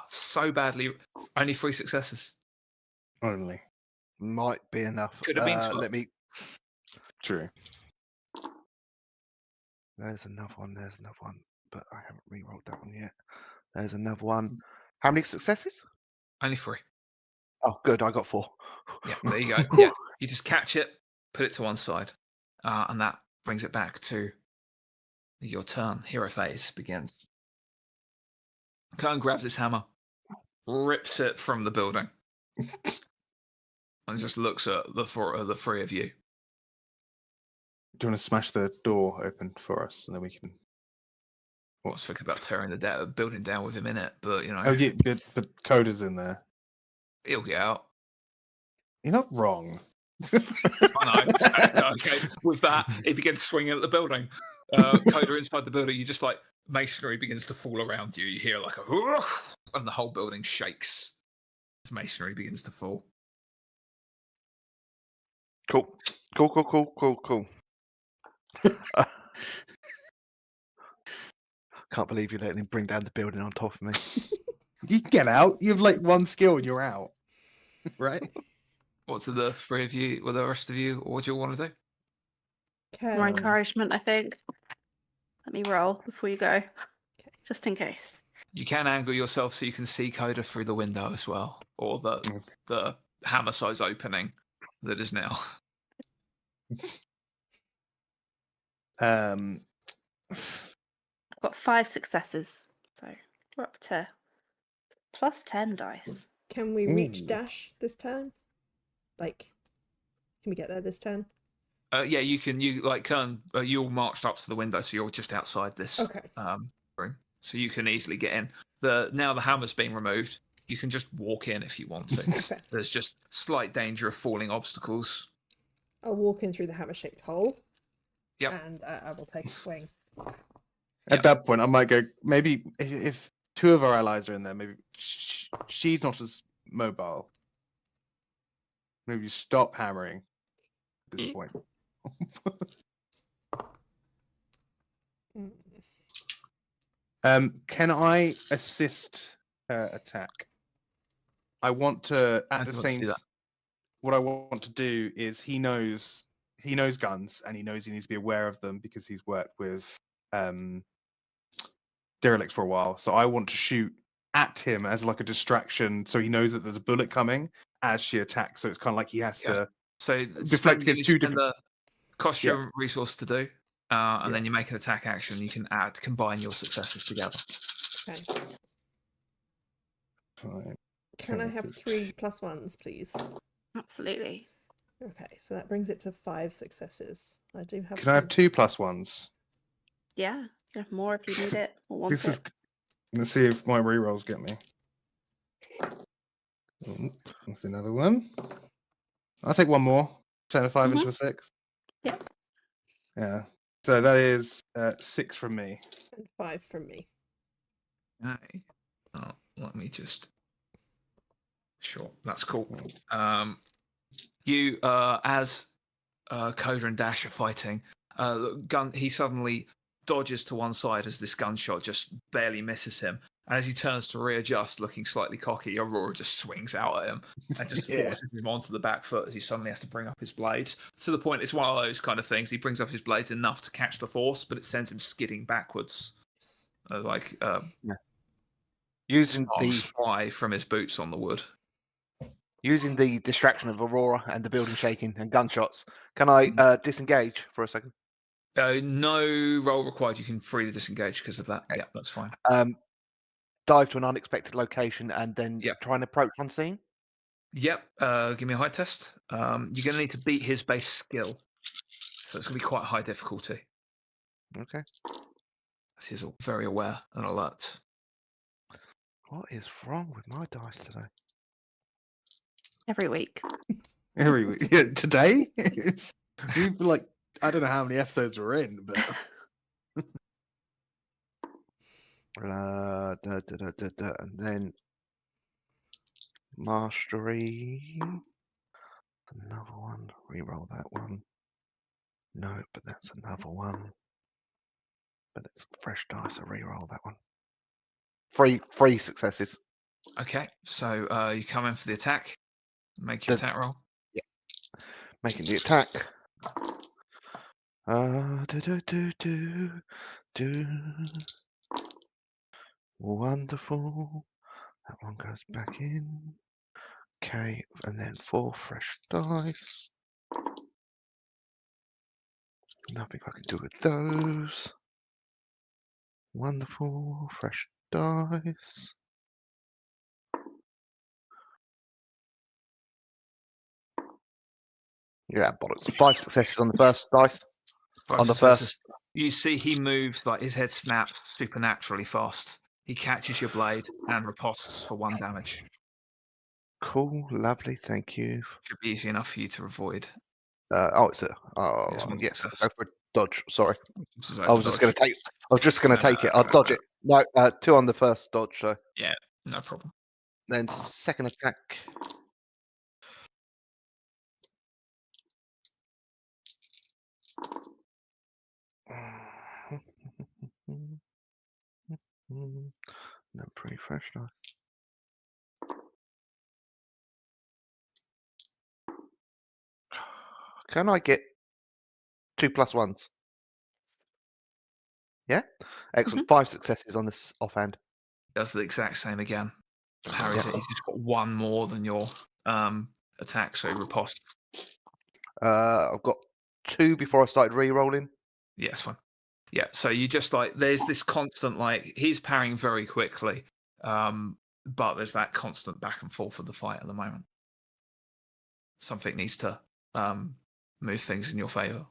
So badly. Only 3 successes. Only. Might be enough. Could have been 12. Let me. True. There's another one. But I haven't re-rolled that one yet. There's another one. How many successes? Only 3. Oh, good. I got 4. Yeah, there you go. Yeah, you just catch it, put it to one side, and that brings it back to your turn. Hero phase begins. Kern grabs his hammer, rips it from the building, and just looks at the 3 of you. Do you want to smash the door open for us, and then we can? I was thinking about tearing the building down with him in it, but Oh yeah, but Coda's in there. He'll get out. You're not wrong. I know. Okay, with that, he begins swinging at the building. Coda inside the building, you just masonry begins to fall around you. You hear like a, and the whole building shakes as masonry begins to fall. Cool. Can't believe you're letting him bring down the building on top of me. You can get out. You have 1 skill and you're out. Right? What's the 3 of you, or the rest of you, or what do you want to do? More encouragement, I think. Let me roll before you go, just in case. You can angle yourself so you can see Coda through the window as well, or the hammer size opening that is now. I've got 5 successes, so we're up to plus 10 dice. Can we reach dash this turn? Can we get there this turn? Yeah, you can. Kern, you all marched up to the window, so you're just outside this room, so you can easily get in. Now the hammer's been removed. You can just walk in if you want to. Okay. There's just slight danger of falling obstacles. I'll walk in through the hammer-shaped hole. Yep. And I will take a swing. At that point, I might go. Maybe if 2 of our allies are in there, maybe she's not as mobile. Maybe stop hammering at this point. Can I assist her attack? I want to at the same. What I want to do is he knows guns and he knows he needs to be aware of them because he's worked with derelicts for a while. So I want to shoot at him as a distraction, so he knows that there's a bullet coming as she attacks. So it's kind of like he has to. So deflect against 2 different. Cost your resource to do, and then you make an attack action. You can combine your successes together. Okay. Fine. Can I have 3 +1s, please? Absolutely. Okay, so that brings it to 5 successes. I do have. Can I have 2 +1s? Yeah, you can have more if you need it or want it. Let's see if my rerolls get me. That's another one. I'll take 1 more. Turn a 5 into a 6. Yeah. Yeah. So that is 6 from me. And 5 from me. Okay. Let me just. Sure, that's cool. You, as Coda and Dash are fighting, he suddenly dodges to one side as this gunshot just barely misses him. And as he turns to readjust, looking slightly cocky, Aurora just swings out at him and just forces him onto the back foot as he suddenly has to bring up his blades. To the point, it's one of those kind of things. He brings up his blades enough to catch the force, but it sends him skidding backwards. Using the fly from his boots on the wood. Using the distraction of Aurora and the building shaking and gunshots, can I disengage for a second? No roll required. You can freely disengage because of that. Okay. Yeah, that's fine. Dive to an unexpected location and then try and approach unseen? Yep. Give me a height test. You're going to need to beat his base skill. So it's going to be quite high difficulty. Okay. He's very aware and alert. What is wrong with my dice today? Every week. Every week. Yeah, today? We've like, I don't know how many episodes we're in, but And then mastery. Another one. Reroll that one. No, but that's another one. But it's fresh dice. I reroll that one. Three successes. Okay, so you come in for the attack. Make your attack roll. Yeah. Making the attack. Wonderful. That one goes back in. Okay, and then 4 fresh dice. Nothing I can do with those. Wonderful. Fresh dice. Yeah, bollocks. 5 successes on the first dice. On the first. You see he moves, like his head snaps supernaturally fast. He catches your blade and riposts for 1 damage. Cool, lovely, thank you. Should be easy enough for you to avoid. It's a. It's one Yes, success. go for a dodge. Sorry, I I was just going to take. I was just going to take it. I'll dodge it. No, 2 on the first dodge. So Yeah, no problem. then second attack. Then 3 fresh dice. Can I get 2 +1s? Yeah, excellent. 5 successes on this offhand. Does the exact same again. Parries it. He's just got 1 more than your attack, so he riposts. I've got 2 before I started re-rolling. Yeah, it's fine. Yeah, so you just like there's this constant like he's parrying very quickly, but there's that constant back and forth of the fight at the moment. Something needs to move things in your favor.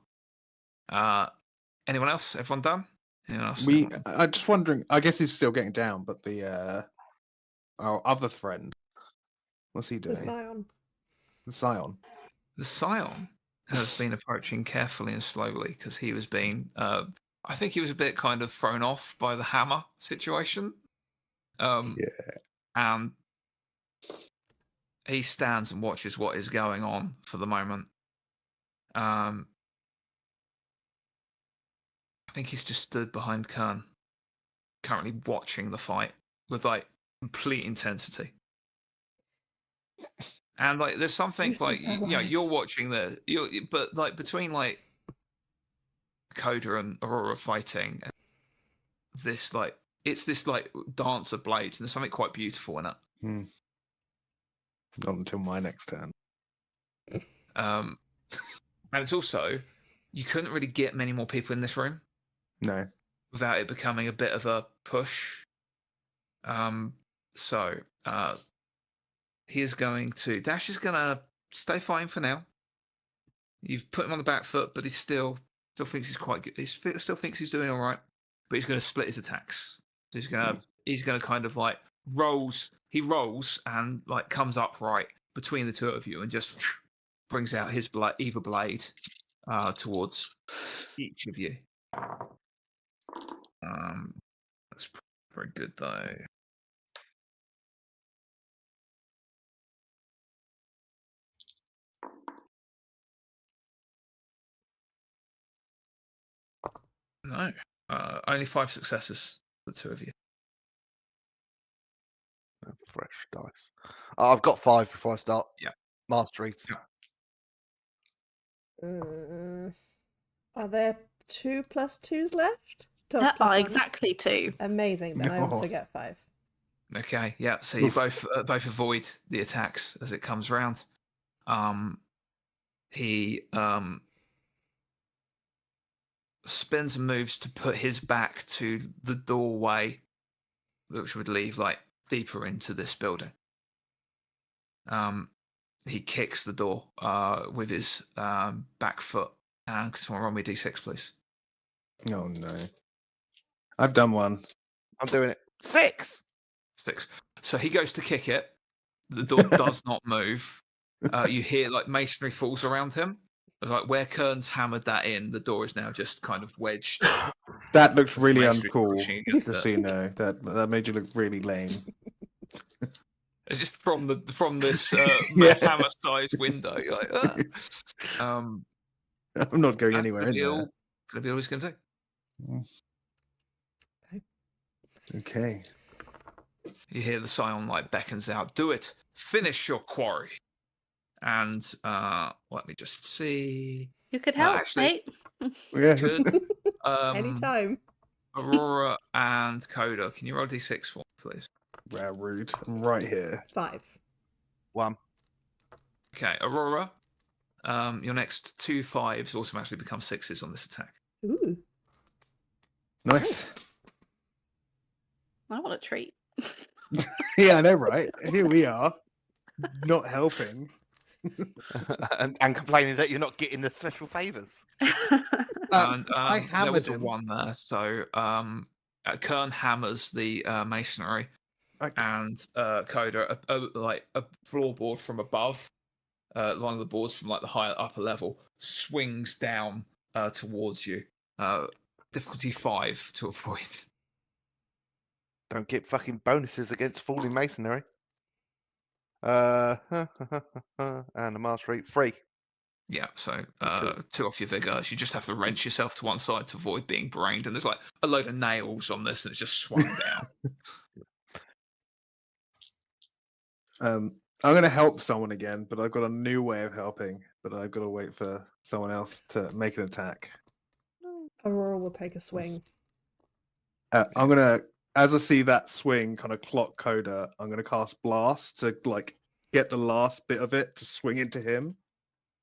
Anyone else? Everyone done? Anyone else? I'm just wondering. I guess he's still getting down, but the our other friend, what's he doing? The Scion. The Scion. The Scion has been approaching carefully and slowly because he was being. I think he was a bit kind of thrown off by the hammer situation. And he stands and watches what is going on for the moment. I think he's just stood behind Kern, currently watching the fight with like complete intensity. And like, there's something Useless like you're watching but like between like Coda and Aurora fighting, this like it's this like dance of blades, and there's something quite beautiful in it. Not until my next turn. And it's also you couldn't really get many more people in this room. No. Without it becoming a bit of a push. So he is going to Dash is gonna stay fine for now. You've put him on the back foot, but he still thinks he's quite good. He still thinks he's doing all right, but he's going to split his attacks. So he's gonna kind of like rolls. He rolls and like comes upright between the two of you and just brings out his evil blade towards each of you. That's pretty good though. No, only 5 successes for the 2 of you. Fresh dice. I've got 5 before I start. Yeah. Masteries. Yeah. Are there 2 + 2s left? There are exactly 2. Amazing. Then I also get 5. Okay, yeah. So you both avoid the attacks as it comes round. He spins and moves to put his back to the doorway, which would lead like deeper into this building. He kicks the door with his back foot. And can someone roll me d6, please? Oh no. I've done one. I'm doing it. 6. 6. So he goes to kick it. The door does not move. You hear like masonry falls around him. It's like where Kern's hammered that in, the door is now just kind of wedged. That looks As the really masonry's uncool. pushing against Just it. so you know, that made you look really lame. It's just from this Yeah. hammer-sized window. You're like, I'm not going that's anywhere gonna in be all. there. Gonna be all he's gonna do. Okay. You hear the scion like beckons out. Do it. Finish your quarry. And let me just see. You could help, Actually, mate. Yeah. could Anytime. Aurora and Coda, can you roll d6 for me, please? Wow, rude. I'm right here. 5. 1. Okay, Aurora. Your next 2 5s automatically become 6s on this attack. Ooh. Nice. I want a treat. Yeah, I know, right? Here we are, not helping. and complaining that you're not getting the special favours. And I there hammered was a him. 1 there, so Kern hammers the masonry, and Coda like a floorboard from above, one of the boards from like the higher upper level swings down towards you. Difficulty 5 to avoid. Don't get fucking bonuses against falling masonry. And the master rate 3. Yeah, so Cool. 2 off your vigor. So you just have to wrench yourself to one side to avoid being brained. And there's like a load of nails on this, and it's just swung down. I'm going to help someone again, but I've got a new way of helping. But I've got to wait for someone else to make an attack. Aurora will take a swing. I'm going to, as I see that swing kind of clock Coda, I'm going to cast Blast to like get the last bit of it to swing into him.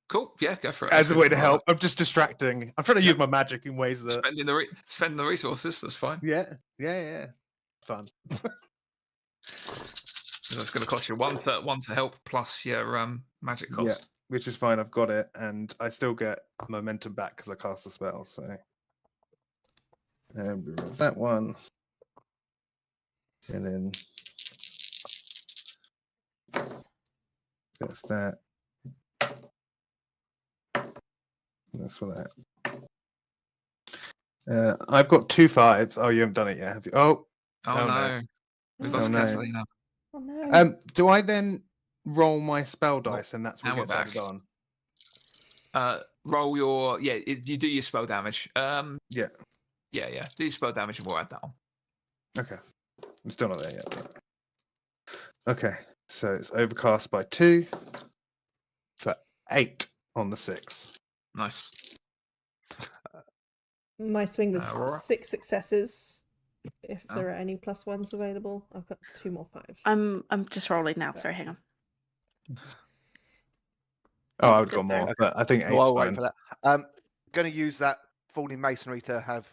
Cool. Yeah, go for it. As a way to help. I'm just distracting. I'm trying to use my magic in ways that Spending the resources. That's fine. Yeah. Fun. That's going to cost you one to help plus your magic cost. Yeah, which is fine. I've got it, and I still get momentum back because I cast the spell. So, and we roll that one, and then that's that. That's for that. I've got 2 5s. Oh, you haven't done it yet, have you? Oh no. We've lost Catalina. Oh no. Do I then roll my spell dice, and that's what and we're gets added back. on? Roll your you do your spell damage. Yeah. Yeah. Do your spell damage, and we'll add that on. Okay. I'm still not there yet. But... Okay. So it's overcast by 2 for 8 on the 6. Nice. My swing was Aurora? 6 successes. If there are any +1s available, I've got 2 more 5s. I'm just rolling now. Sorry, hang on. Oh, I would go more, but I think 8's I'll fine. wait for that. I'm going to use that falling masonry to have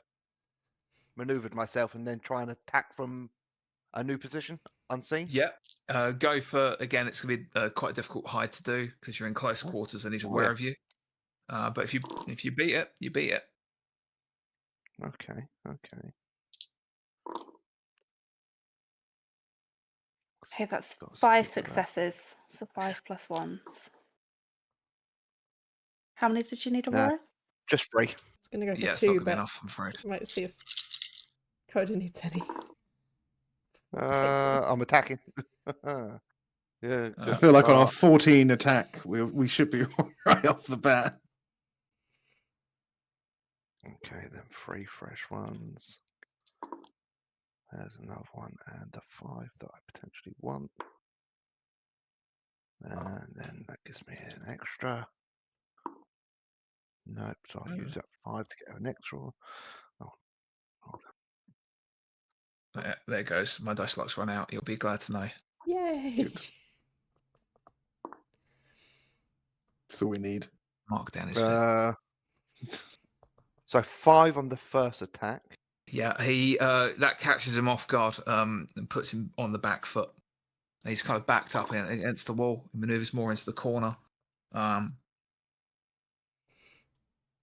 maneuvered myself and then try and attack from a new position, unseen. Yeah. Go for again. It's going to be quite a difficult hide to do because you're in close quarters and he's aware of you. But if you beat it, you beat it. Okay. Okay, that's 5 successes. So 5 + 1s. How many did you need, Aurora? Just 3. I was going to go for It's 2, not going to be but enough, I'm afraid. might see if Coda needs any. I'm attacking. Yeah. I feel like on our 14 attack, we should be right off the bat. Okay, then 3 fresh ones. There's another one, and the 5 that I potentially want. And then that gives me an extra. Nope, so I'll use that 5 to get an extra. Oh, hold There goes. My dice luck's run out. You'll be glad to know. Yay! Good. That's all we need. Mark down his So 5 on the first attack. Yeah, he that catches him off guard and puts him on the back foot. He's kind of backed up against the wall. He maneuvers more into the corner,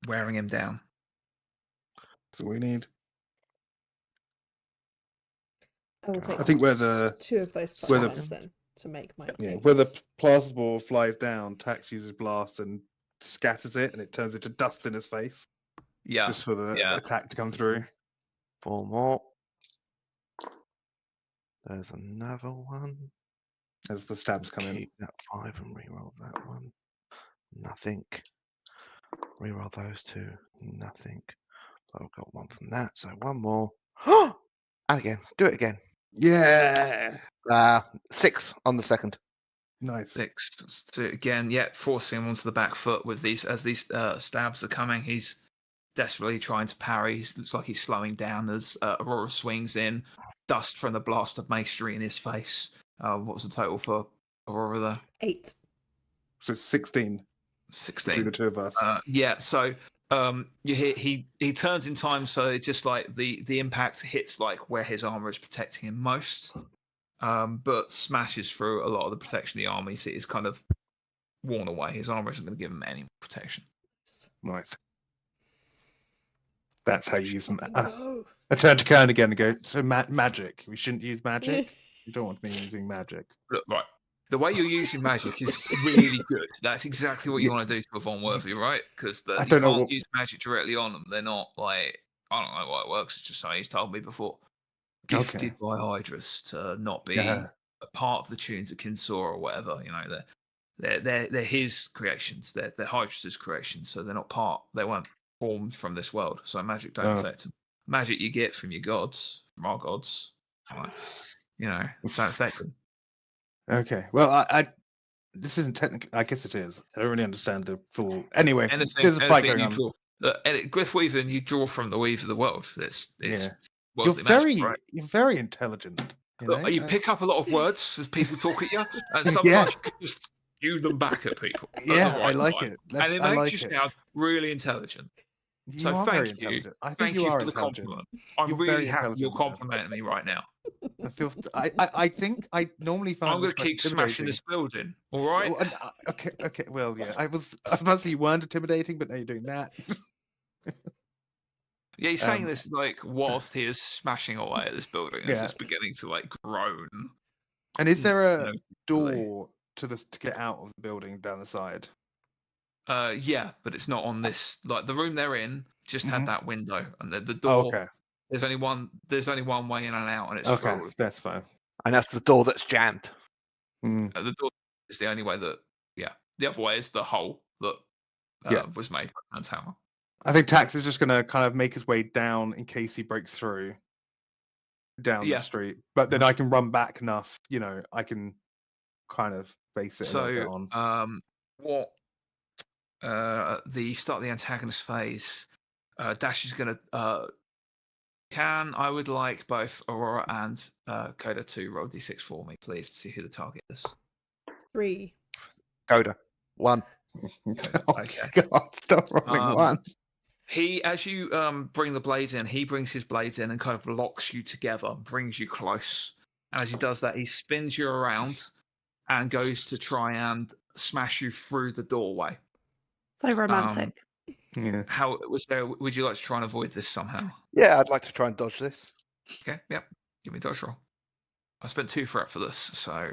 wearing him down. That's all we need. I will take I think where the 2 of those where the- plans then to make my where the plasterboard flies down, Tax uses blast and scatters it, and it turns into dust in his face. Yeah, Just for the attack to come through. 4 more. There's another one. As the stabs come in. Keep that 5 and reroll that one. Nothing. Reroll those 2. Nothing. I've got 1 from that, so 1 more. And again. Do it again. Yeah. 6 on the second. Nice. 6. So again, forcing him onto the back foot with these as these stabs are coming. He's desperately trying to parry. It looks like he's slowing down as Aurora swings in. Dust from the blast of masonry in his face. What was the total for Aurora there? 8. So 16. 16. Between the two of us. So you hear he turns in time, so it just like the impact hits like where his armor is protecting him most, but smashes through a lot of the protection of the armor. You see, it's kind of worn away. His armor isn't going to give him any protection. Nice. That's how you use them. Go. I turn to Kern again and go, so magic. We shouldn't use magic. You don't want me using magic. Look, right. The way you're using magic is really good. That's exactly what you want to do to a Von Worthy, right? Because you can't use magic directly on them. They're not like, I don't know why it works. It's just something he's told me before. Gifted by Hydras to not be a part of the tunes of Kinsor or whatever. You know, they're his creations. They're Hydras' creations, so they're not part. They weren't formed from this world. So magic don't affect them. Magic you get from your gods, from our gods, you know, don't affect them. Okay. Well, I this isn't technically. I guess it is. I don't really understand the full. Anyway, there's a fight going on. Glyph weaving, you draw from the weave of the world. It's you're magic, right? You're very intelligent. You pick up a lot of words as people talk at you, and sometimes you can just spew them back at people. I like it. And it makes you sound really intelligent. So thank you. Thank you for the compliment. I'm really happy you're complimenting me right now. I think I normally find I'm going to keep smashing this building. All right. Okay. Well, yeah. I was about to say you weren't intimidating, but now you're doing that. Yeah, he's saying this like whilst he is smashing away at this building as it's beginning to like groan. And is there a door to get out of the building down the side? Yeah, but it's not on this. Like the room they're in just had that window, and the door. Oh, okay. There's only one way in and out, and it's okay. That's fine. And that's the door that's jammed. The door is the only way that. Yeah, the other way is the hole that was made by Man's hammer. I think Tax is just going to kind of make his way down in case he breaks through down the street. But then I can run back enough, you know, I can kind of base it a little bit on. What the start of the antagonist phase, Dash is going to. I would like both Aurora and Coda to roll d6 for me, please, to see who the target is. 3. Coda. 1. Okay. God, stop rolling 1. He, as you bring the blades in, he brings his blades in and kind of locks you together, brings you close. And as he does that, he spins you around and goes to try and smash you through the doorway. So romantic. How was there? Would you like to try and avoid this somehow? Yeah, I'd like to try and dodge this. Okay, yep. Give me a dodge roll. I spent 2 for this, so.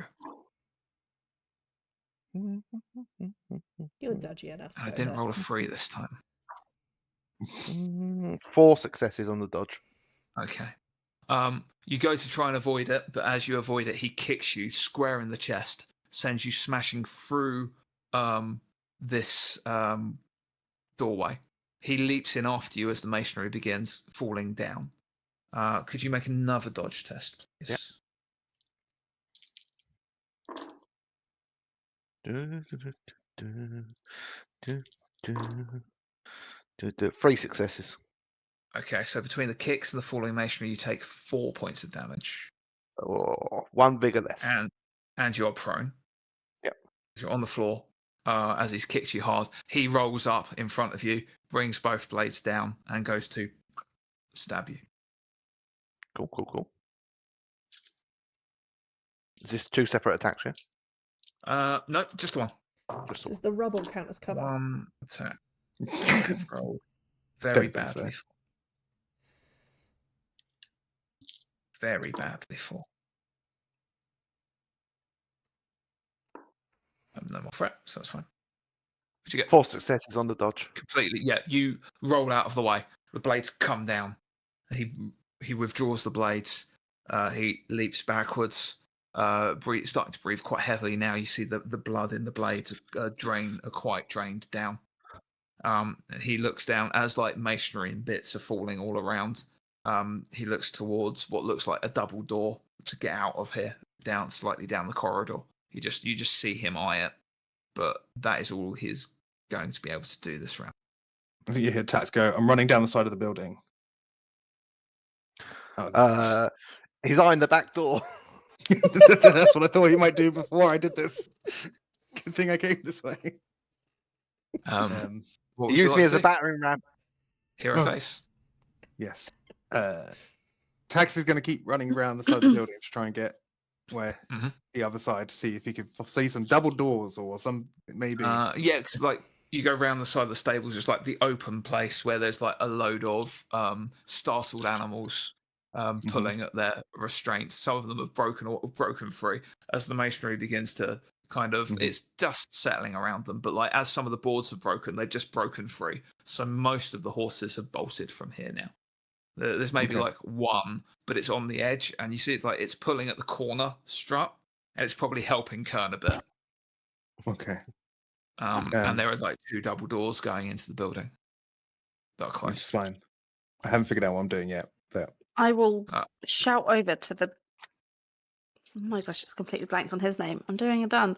You're dodgy enough. I didn't roll a 3 this time. 4 successes on the dodge. Okay. You go to try and avoid it, but as you avoid it, he kicks you square in the chest, sends you smashing through this doorway. He leaps in after you as the masonry begins falling down. Could you make another dodge test, please? Yeah. 3 successes. Okay, so between the kicks and the falling masonry, you take 4 points of damage. Oh, one bigger left. And you're prone. Yep. You're on the floor. As he's kicked you hard, he rolls up in front of you, brings both blades down, and goes to stab you. Cool. Is this 2 separate attacks, yeah? No, just one. Just Does the rubble count as cover? One attack. Which I have rolled very Don't think so. badly for. Very badly for. No more threat, so that's fine. What'd you get? 4 successes on the dodge. Completely. Yeah, you roll out of the way. The blades come down. He withdraws the blades. He leaps backwards. Starting to breathe quite heavily now. You see the blood in the blades quite drained down. He looks down as like masonry and bits are falling all around. He looks towards what looks like a double door to get out of here, slightly down the corridor. You just see him eye it, but that is all he's going to be able to do this round. You hear Tax go, I'm running down the side of the building. He's eyeing the back door. That's what I thought he might do before I did this. Good thing I came this way. What He used me as a battering ram. Hero face. Yes. Tax is going to keep running around the side of the building to try and get where the other side to see if he can see some double doors or some maybe. Yeah, it's like you go around the side of the stables, just like the open place where there's like a load of startled animals pulling at their restraints. Some of them have broken free as the masonry begins to kind of it's dust settling around them, but like as some of the boards have broken, they've just broken free. So most of the horses have bolted from here now. There's maybe like one, but it's on the edge, and you see it's like it's pulling at the corner strut, and it's probably helping Kern a bit. Okay. And there are like 2 double doors going into the building that are closed. It's fine. I haven't figured out what I'm doing yet, but I will shout over to the. Oh my gosh, it's completely blanked on his name. I'm doing it done.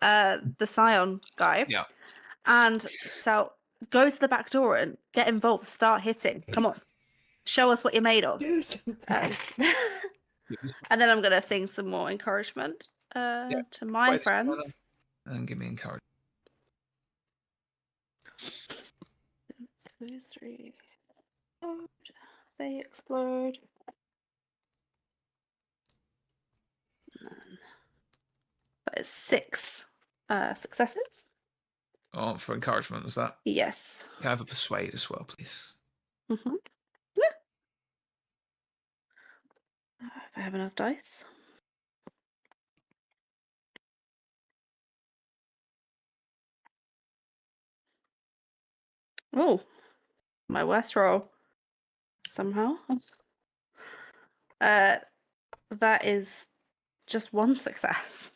The Scion guy. Yeah. And so go to the back door and get involved. Start hitting. Come on. Show us what you're made of. Do something. And then I'm going to sing some more encouragement to my friends. And give me encouragement. 2, 3. They explode. That is 6 successes. Oh, for encouragement, was that? Yes. Can I have a persuade as well, please? Yeah. If I have enough dice. Oh, my worst roll. Somehow. That is just 1 success.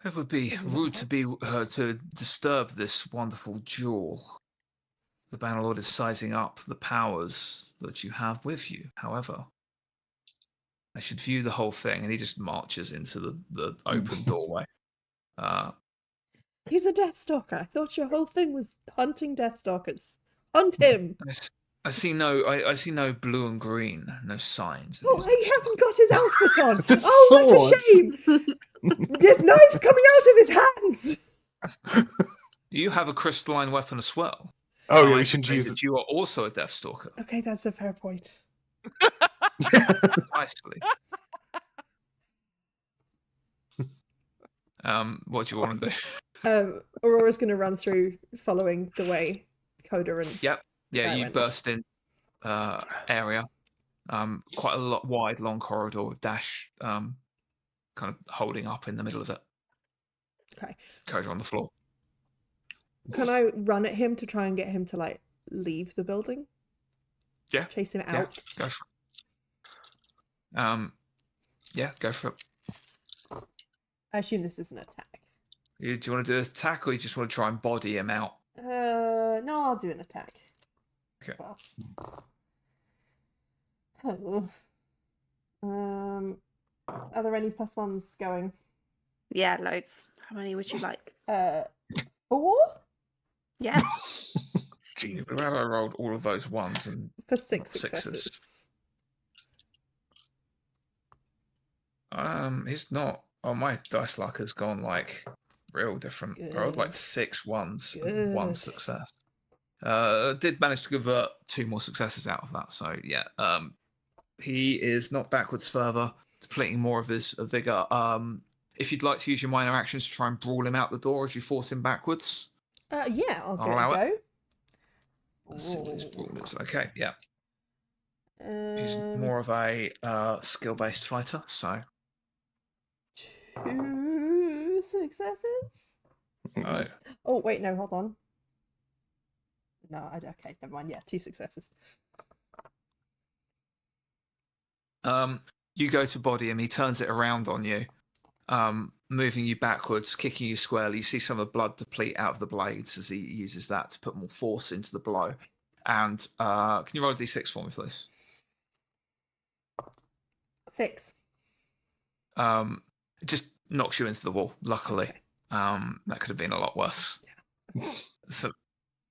It would be rude to disturb this wonderful jewel. The Bannerlord is sizing up the powers that you have with you. However, I should view the whole thing, and he just marches into the open doorway. He's a Deathstalker. I thought your whole thing was hunting Deathstalkers. Hunt him. I see no blue and green, no signs. Oh, he hasn't got his outfit on. Oh, what a shame. There's knives coming out of his hands. You have a crystalline weapon as well. Oh, yeah, we should use it. You are also a Deathstalker. Okay, that's a fair point. Nicely. What do you want to do? Aurora's going to run through, following the way Coda and Yep. Yeah, you went. burst in area. Quite a wide, long corridor with Dash kind of holding up in the middle of it. Okay. Coda on the floor. Can I run at him to try and get him to like leave the building? Yeah. Chase him out. Yeah, go for it. Yeah, go for it. I assume this is an attack. Do you want to do an attack, or you just want to try and body him out? No, I'll do an attack. Okay. Well. Oh. Are there any +1s going? Yeah, loads. How many would you like? 4? Yeah. Jesus. Glad I rolled all of those ones and For 6 Sixes. successes. He's not. Oh, my dice luck has gone like real different. I rolled like Good. 6 ones and 1 Good. success. Did manage to convert 2 more successes out of that. So yeah, he is not backwards further, depleting more of his vigor. If you'd like to use your minor actions to try and brawl him out the door as you force him backwards, Yeah, I'll give it allow a go. let's see what his brawl is. Okay, yeah, Um, he's more of a skill-based fighter. So 2 successes? uh, Oh, wait, no, hold on. No, okay, never mind. Yeah, 2 successes. you go to body him. He turns it around on you, moving you backwards, kicking you squarely. You see some of the blood deplete out of the blades as he uses that to put more force into the blow. And can you roll a d6 for me, please? 6. It just knocks you into the wall. Luckily, Okay. that could have been a lot worse. So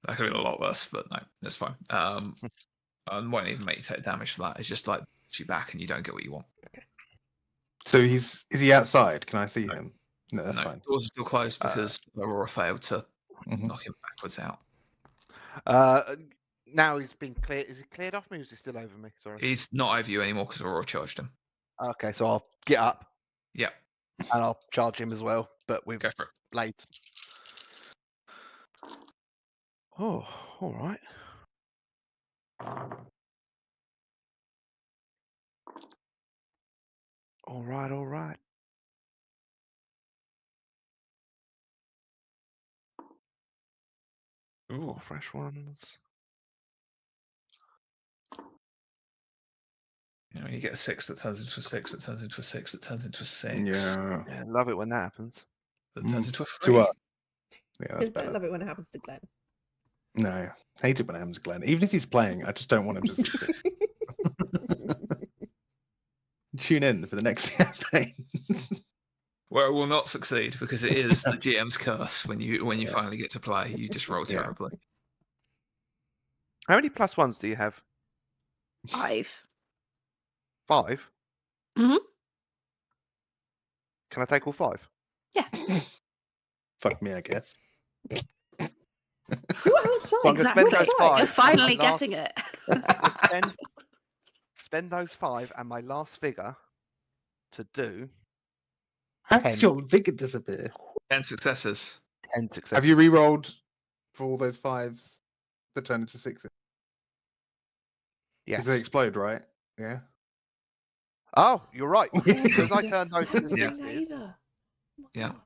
that could have been a lot worse, but no, that's fine. I won't even make you take damage for that. It's just like push you back, and you don't get what you want. So is he outside? Can I see him? No, that's no, fine. doors are still closed because Aurora failed to Mhm. knock him backwards out. Now he's been cleared. Is he cleared off me or is he still over me? Sorry. He's not over you anymore because Aurora charged him. Okay, so I'll get up Yeah, and I'll charge him as well, but with go for it. blades. Oh, all right. All right, all right. Ooh, More fresh ones. you know, you get a 6 that turns into a 6 that turns into a 6 that turns into a 6. Yeah. Yeah, love it when that happens. That turns into a 3. To us. Yeah, that's Don't better. love it when it happens to Glenn. No, hate it when it happens to Glenn. Even if he's playing, I just don't want him to succeed. Tune in for the next campaign. Where it will not succeed because it is the GM's curse when you Yeah. finally get to play. You just roll Yeah. terribly. How many plus ones do you have? 5. 5? Mhm. Can I take all 5? Fuck me, I guess. You're outside. I'm gonna spend You're those fine. 5. You're and my finally last- getting it. I'm gonna spend those 5 and my last figure to do How 10. did your vigor disappear? 10 successes. 10 successes. Have you re-rolled for all those 5s that turn into 6s? Yes. Because they explode, right? Yeah. Oh, you're right. Oh, Because I yeah. turned those I haven't into been doing that 6s. either. Oh my Yeah. God.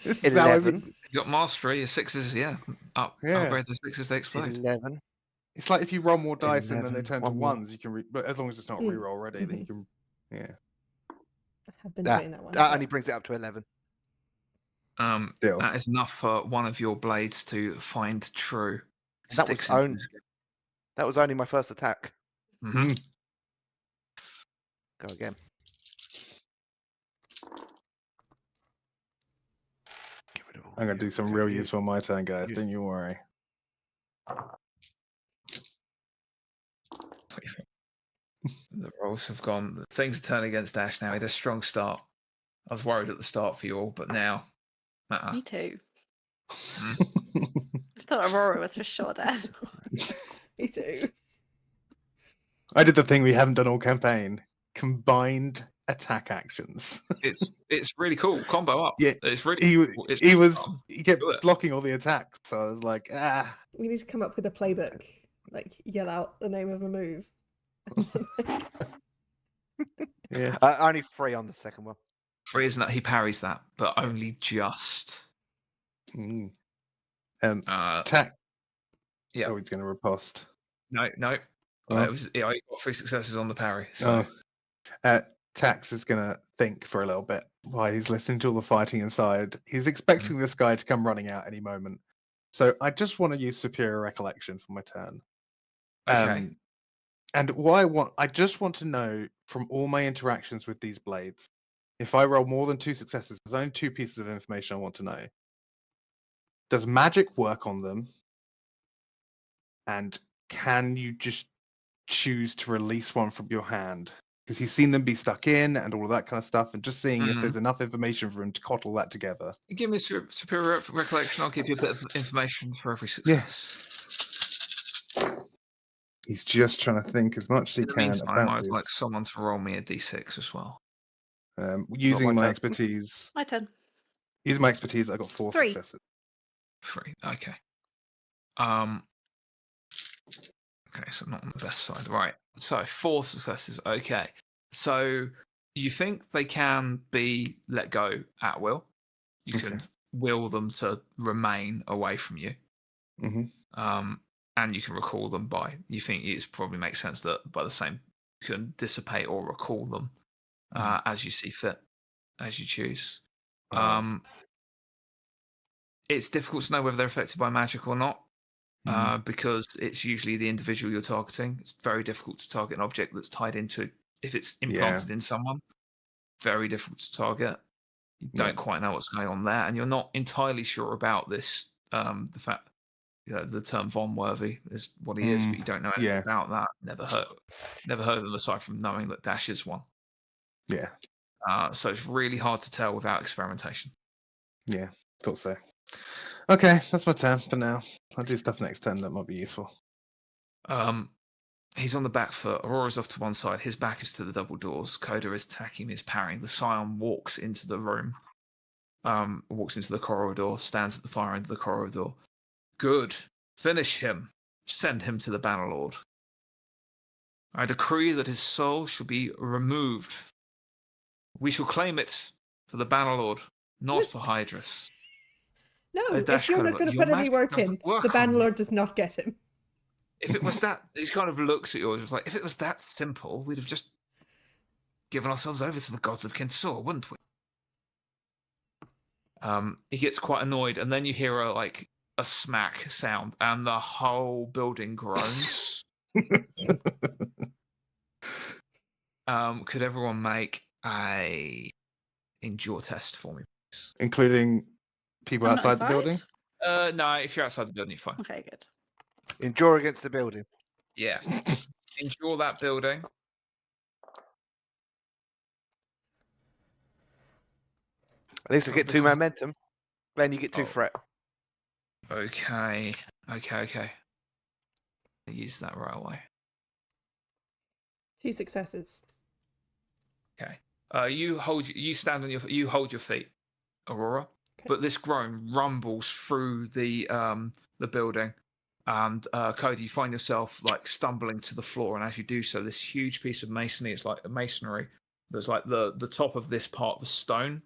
It's now every- 11. You got mastery, your 6s, yeah. Yeah. Upgrade the 6s, they explode. 11. It's like if you roll more dice and then they 11, turn to one more. 1s, you can. But as long as it's not a re-roll already, then you can. Yeah. I have been That doing that one. only brings it up to 11. Still. That is enough for one of your blades to find true. That was only my first attack. Mm-hmm. Go again. Get rid of all I'm gonna you. do some Get real rid of use for my turn, guys. you. Don't you worry. The rolls have gone. Things are turning against Ash now. He had a strong start. I was worried at the start for you all, but now, Me too. Mm. I thought Aurora was for sure dead. Me too. I did the thing we haven't done all campaign: combined attack actions. It's really cool. Combo up. Yeah, It's really. he cool. It's he was fun. he kept Do it. blocking all the attacks, so I was like, ah. We need to come up with a playbook. Like, yell out the name of a move. Yeah. Only 3 on the second one. Free isn't that he parries that, but only just. Mm. Yeah. Attack. Oh, he's gonna riposte. No. Oh. It was. Yeah, I got 3 successes on the parry. So. Tax is gonna think for a little bit while he's listening to all the fighting inside. He's expecting this guy to come running out any moment. So I just want to use superior recollection for my turn. Okay. And what I just want to know from all my interactions with these blades, if I roll more than 2 successes, there's only 2 pieces of information I want to know. Does magic work on them? And can you just choose to release one from your hand? Because he's seen them be stuck in and all of that kind of stuff, and just seeing if there's enough information for him to cottle that together. Give me a superior recollection. I'll give you a bit of information for every success. He's just trying to think as much as he In the can meantime, about I'd this. like someone to roll me a d6 as well. Using my my turn. expertise. My turn. Using my expertise, I got 4 3. successes. 3. Okay. Okay, so not on the best side. Right. So 4 successes. Okay. So you think they can be let go at will. You can will them to remain away from you. And you can recall them by. You think it probably makes sense that by the same you can dissipate or recall them as you see fit, as you choose. It's difficult to know whether they're affected by magic or not. Because it's usually the individual you're targeting. It's very difficult to target an object that's tied into it. If it's implanted in someone, very difficult to target. You don't quite know what's going on there, and you're not entirely sure about this. The fact, the term Von Worthy is what he is, but you don't know anything about that. Never heard of them aside from knowing that Dash is one. Yeah. So it's really hard to tell without experimentation. Yeah, thought so. Okay, that's my turn for now. I'll do stuff next turn that might be useful. He's on the back foot. Aurora's off to one side. His back is to the double doors. Coda is attacking, is parrying. The Scion walks into the room. Walks into the corridor, stands at the far end of the corridor. Good. Finish him. Send him to the Bannerlord. I decree that his soul shall be removed. We shall claim it for the Bannerlord, not for Hydrus. No, if you're not going to put any work in, the Bannerlord does not get him. If it was that, he kind of looks at you and was like, if it was that simple, we'd have just given ourselves over to the gods of Kinsor, wouldn't we? He gets quite annoyed, and then you hear a smack sound, and the whole building groans. Could everyone make a endure test for me, please? Including people I'm not outside the building? No, if you're outside the building, you're fine. Okay, good. Endure against the building. Yeah. Endure that building. At least I get 2 momentum. Glenn, you get 2 threat. Okay. I use that right away. 2 successes. Okay. You hold your feet, Aurora. Okay. But this groan rumbles through the building, and Cody, you find yourself stumbling to the floor, and as you do so, this huge piece of masonry, it's like masonry. There's the top of this part was stone,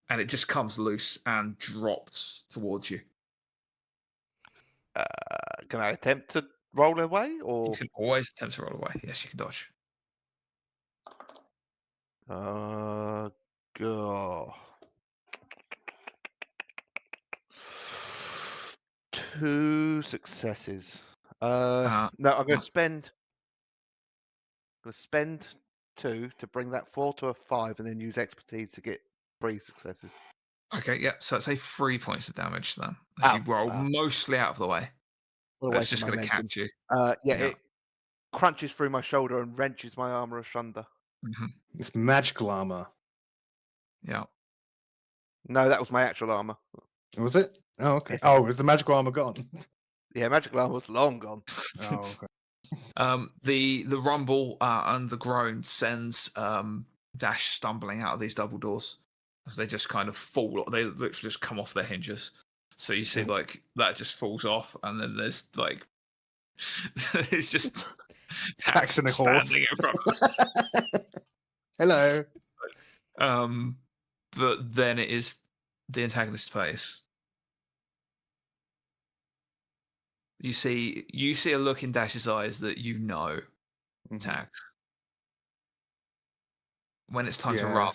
and it just comes loose and drops towards you. Can I attempt to roll away, or You can always attempt to roll away. Yes, you can dodge. Go. 2 successes. No, I'm going to spend 2 to bring that 4 to a 5, and then use expertise to get 3 successes. Okay, yeah. So let's say 3 points of damage then, as you roll mostly out of the way. It's just going to catch you. It crunches through my shoulder and wrenches my armor asunder. Mm-hmm. It's magical armor. Yeah. No, that was my actual armor. Was it? Oh, okay. Yeah. Oh, is the magical armor gone? Yeah, magical armor's long gone. Oh, okay. The rumble and the groan sends Dash stumbling out of these double doors as they just kind of fall. They literally just come off their hinges. So you see that just falls off, and then there's it's just Tax in a horse. standing in front. Hello. But then it is the antagonist's face. You see a look in Dash's eyes that you know, Tax. When it's time to run,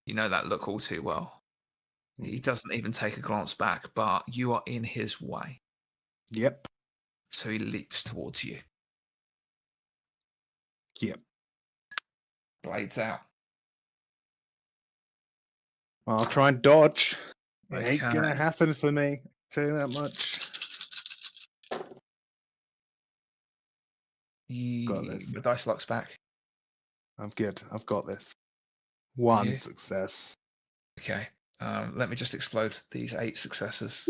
you know that look all too well. He doesn't even take a glance back, but you are in his way. Yep. So he leaps towards you. Yep. Blades out. I'll try and dodge. It ain't gonna happen for me. Tell you that much. Got this. The dice luck's back. I'm good. I've got this. Yeah. One success. Okay. Let me just explode these 8 successes.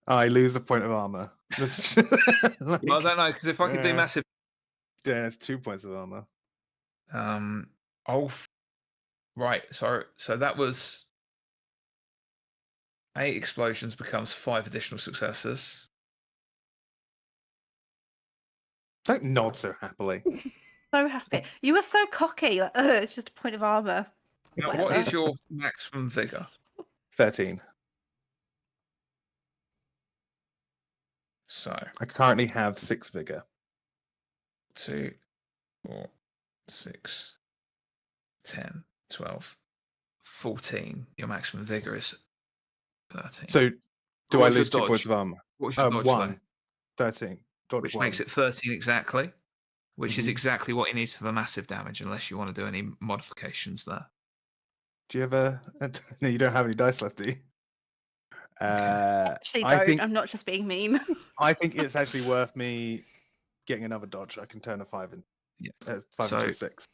I lose a point of armor. That's Well, I don't know, because if I could do massive. Yeah, it's 2 points of armor. Right. So that was 8 explosions becomes 5 additional successes. Don't nod so happily. So happy. You were so cocky. Like, it's just a point of armor. Now, Whatever. what is your maximum vigor? 13. So I currently have 6 vigor. 2, 4, 6, 10, 12, 14. Your maximum vigor is 13. So do What I was your lose 2 dodge? points of armor? What was your dodge? 1. 13. Dodge Which 1. makes it 13 exactly, which is Mhm. exactly what he needs for the massive damage, unless you want to do any modifications there. Do you ever? No, you don't have any dice left, do you? Actually, I don't. think I'm not just being mean. I think it's actually worth me getting another dodge. I can turn a 5 into a 6.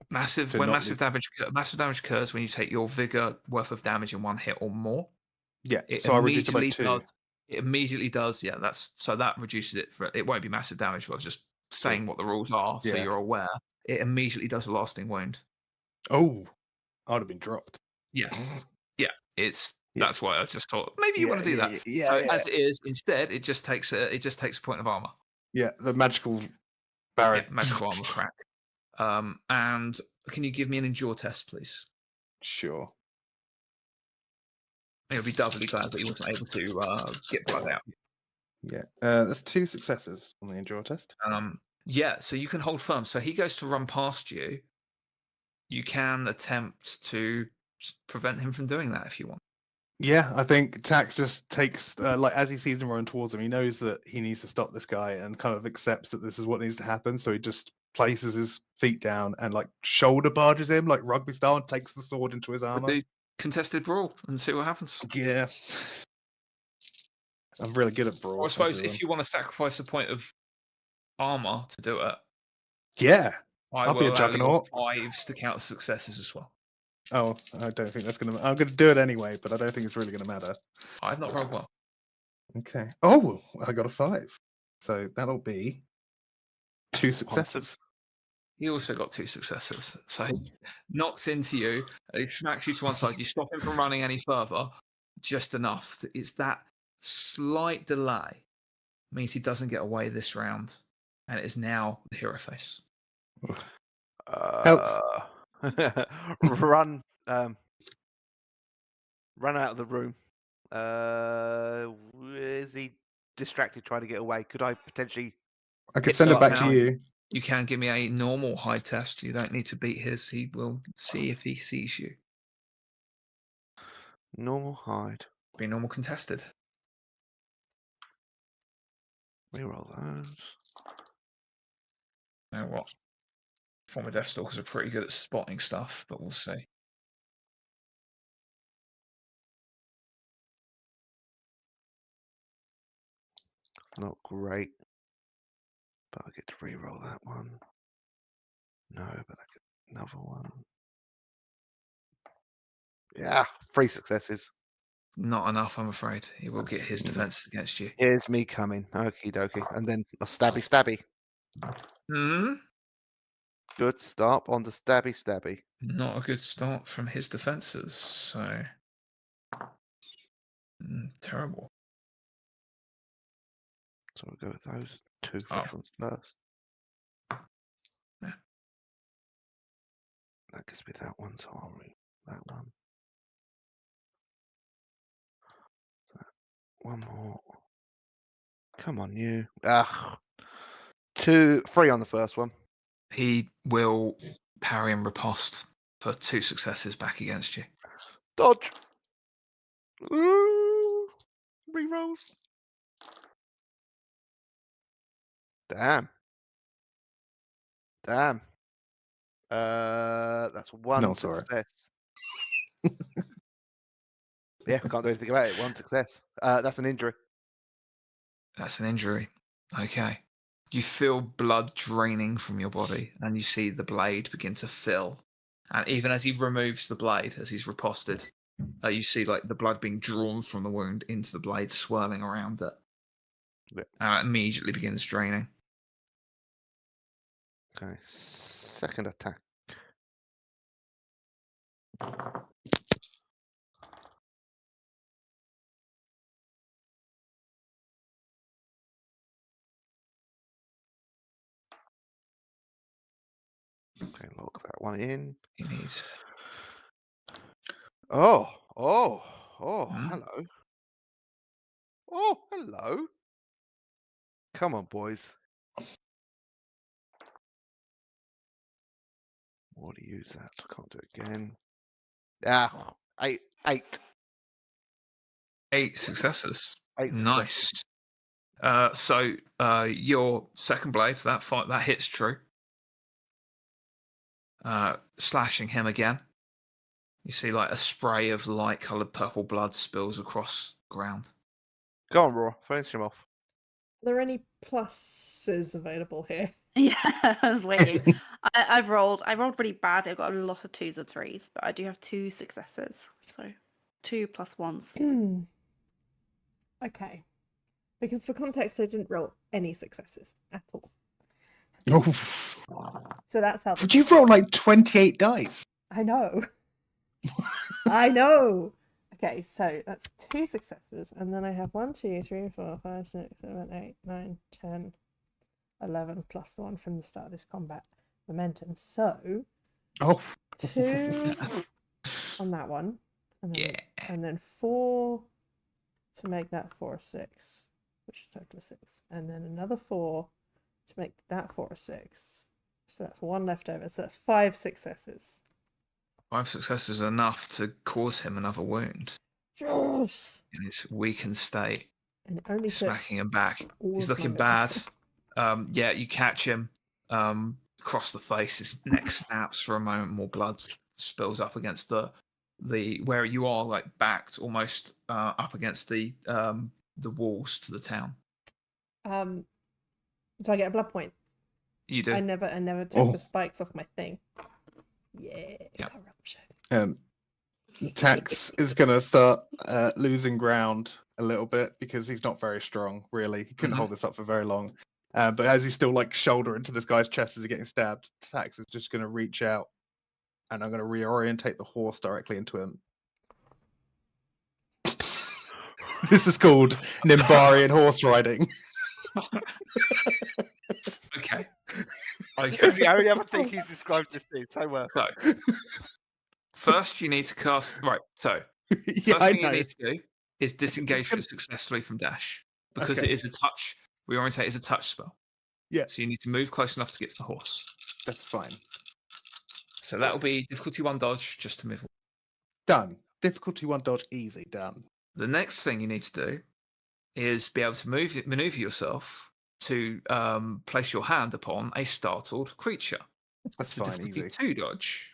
Massive damage occurs when you take your vigor worth of damage in 1 hit or more. Yeah, so I reduce it by 2. It immediately does. Yeah, that reduces it. It won't be massive damage, but I was just saying what the rules are, so you're aware. It immediately does a lasting wound. Oh, I'd have been dropped. Yeah, that's why I just thought maybe you want to do that. Yeah. As it is, instead, it just takes a point of armor. Yeah, the magical barrier. Yeah, magical armor crack. And can you give me an endure test, please? Sure. He'll be doubly glad that he wasn't able to get blood out. Yeah, that's 2 successes on the endure test. Yeah, so you can hold firm. So he goes to run past you. You can attempt to prevent him from doing that if you want. Yeah, I think Tax just takes, as he sees him run towards him, he knows that he needs to stop this guy and kind of accepts that this is what needs to happen. So he just places his feet down and shoulder barges him like rugby style and takes the sword into his armor. Do contested brawl and see what happens. Yeah. I'm really good at brawl. Or I suppose if you want to sacrifice a point of armor to do it. Yeah. I'll be a juggernaut. 5s to count successes as well. Oh, I don't think that's gonna. I'm gonna do it anyway, but I don't think it's really gonna matter. I've not rolled well. Okay. Oh, I got a 5, so that'll be 2 successes. He also got 2 successes, so he knocks into you. He smacks you to one side. You stop him from running any further, just enough. It's that slight delay means he doesn't get away this round, and it is now the hero face. Run out of the room. Is he distracted trying to get away? Could I potentially? I could send it back to you. You can give me a normal hide test. You don't need to beat his. He will see if he sees you. Normal hide. Be normal contested. Reroll those. Now what? Former Deathstalkers are pretty good at spotting stuff, but we'll see. Not great. But I get to reroll that one. No, but I get another one. Yeah, 3 successes. Not enough, I'm afraid. He will get his defense against you. Here's me coming. Okie dokie. And then a stabby. Hmm? Good start on the stabby. Not a good start from his defenses, so terrible. So we'll go with those 2 fresh ones first. Yeah. That gives me that one, so I'll read that one. So, one more. Come on, you. 3 on the first one. He will parry and riposte for 2 successes back against you. Dodge. Ooh. Rerolls. Damn. That's 1 success. Yeah, can't do anything about it. 1 success. That's an injury. That's an injury. Okay. You feel blood draining from your body, and you see the blade begin to fill. And even as he removes the blade, as he's riposted, you see like the blood being drawn from the wound into the blade, swirling around it. Yeah. And it immediately begins draining. Okay, second attack. Okay, lock that one in. He needs. Oh, Hmm? hello. Oh, hello. Come on, boys. What do you use that? I can't do it again. Ah, 8. 8 successes. 8 Nice. successes. So your second blade, that hits true. Slashing him again. You see like a spray of light-coloured purple blood spills across the ground. Go on, Raw. Finish him off. Are there any pluses available here? Yeah, I was waiting. I rolled really bad. I got a lot of 2s and 3s, but I do have 2 successes. So 2 plus 1s. Okay. Because for context, I didn't roll any successes at all. Oh, So that's how this but you've is rolled going. like 28 dice. I know. I know. Okay, so that's 2 successes, and then I have 1, 2, 3, 4, 5, 6, 7, 8, 9, 10, 11 plus the one from the start of this combat momentum. So Oh, 2 on that one, and then Yeah. and then 4 to make that 4 a 6, which is total of 6, and then another 4 to make that 4 a 6. So that's 1 left over. So that's 5 successes. 5 successes enough to cause him another wound Yes. in his weakened state. And it only took Smacking him back. all He's of my looking bad. momentum. Yeah, you catch him across the face. His neck snaps for a moment. More blood spills up against the where you are, like backed almost up against the walls to the town. Do I get a blood point? You do. I never took Oh. the spikes off my thing. Yeah, Yep. corruption. Tax is going to start losing ground a little bit because he's not very strong, really. He couldn't Mhm. hold this up for very long. But as he's still like shoulder into this guy's chest as he's getting stabbed, Tax is just going to reach out and I'm going to reorientate the horse directly into him. This is called Nimbarian horse riding. Okay. It's the only other thing he's described this to. So well. So, first you need to cast. Right. So, Yeah, first I thing you know. need to do is disengage gonna- successfully from dash because Okay. it is a touch. Reorientate is a touch spell. Yeah. So you need to move close enough to get to the horse. That's fine. So that will be difficulty 1 dodge just to move. Done. Difficulty 1 dodge, easy, done. The next thing you need to do is be able to maneuver yourself to place your hand upon a startled creature. That's So fine, difficulty easy. 2 dodge.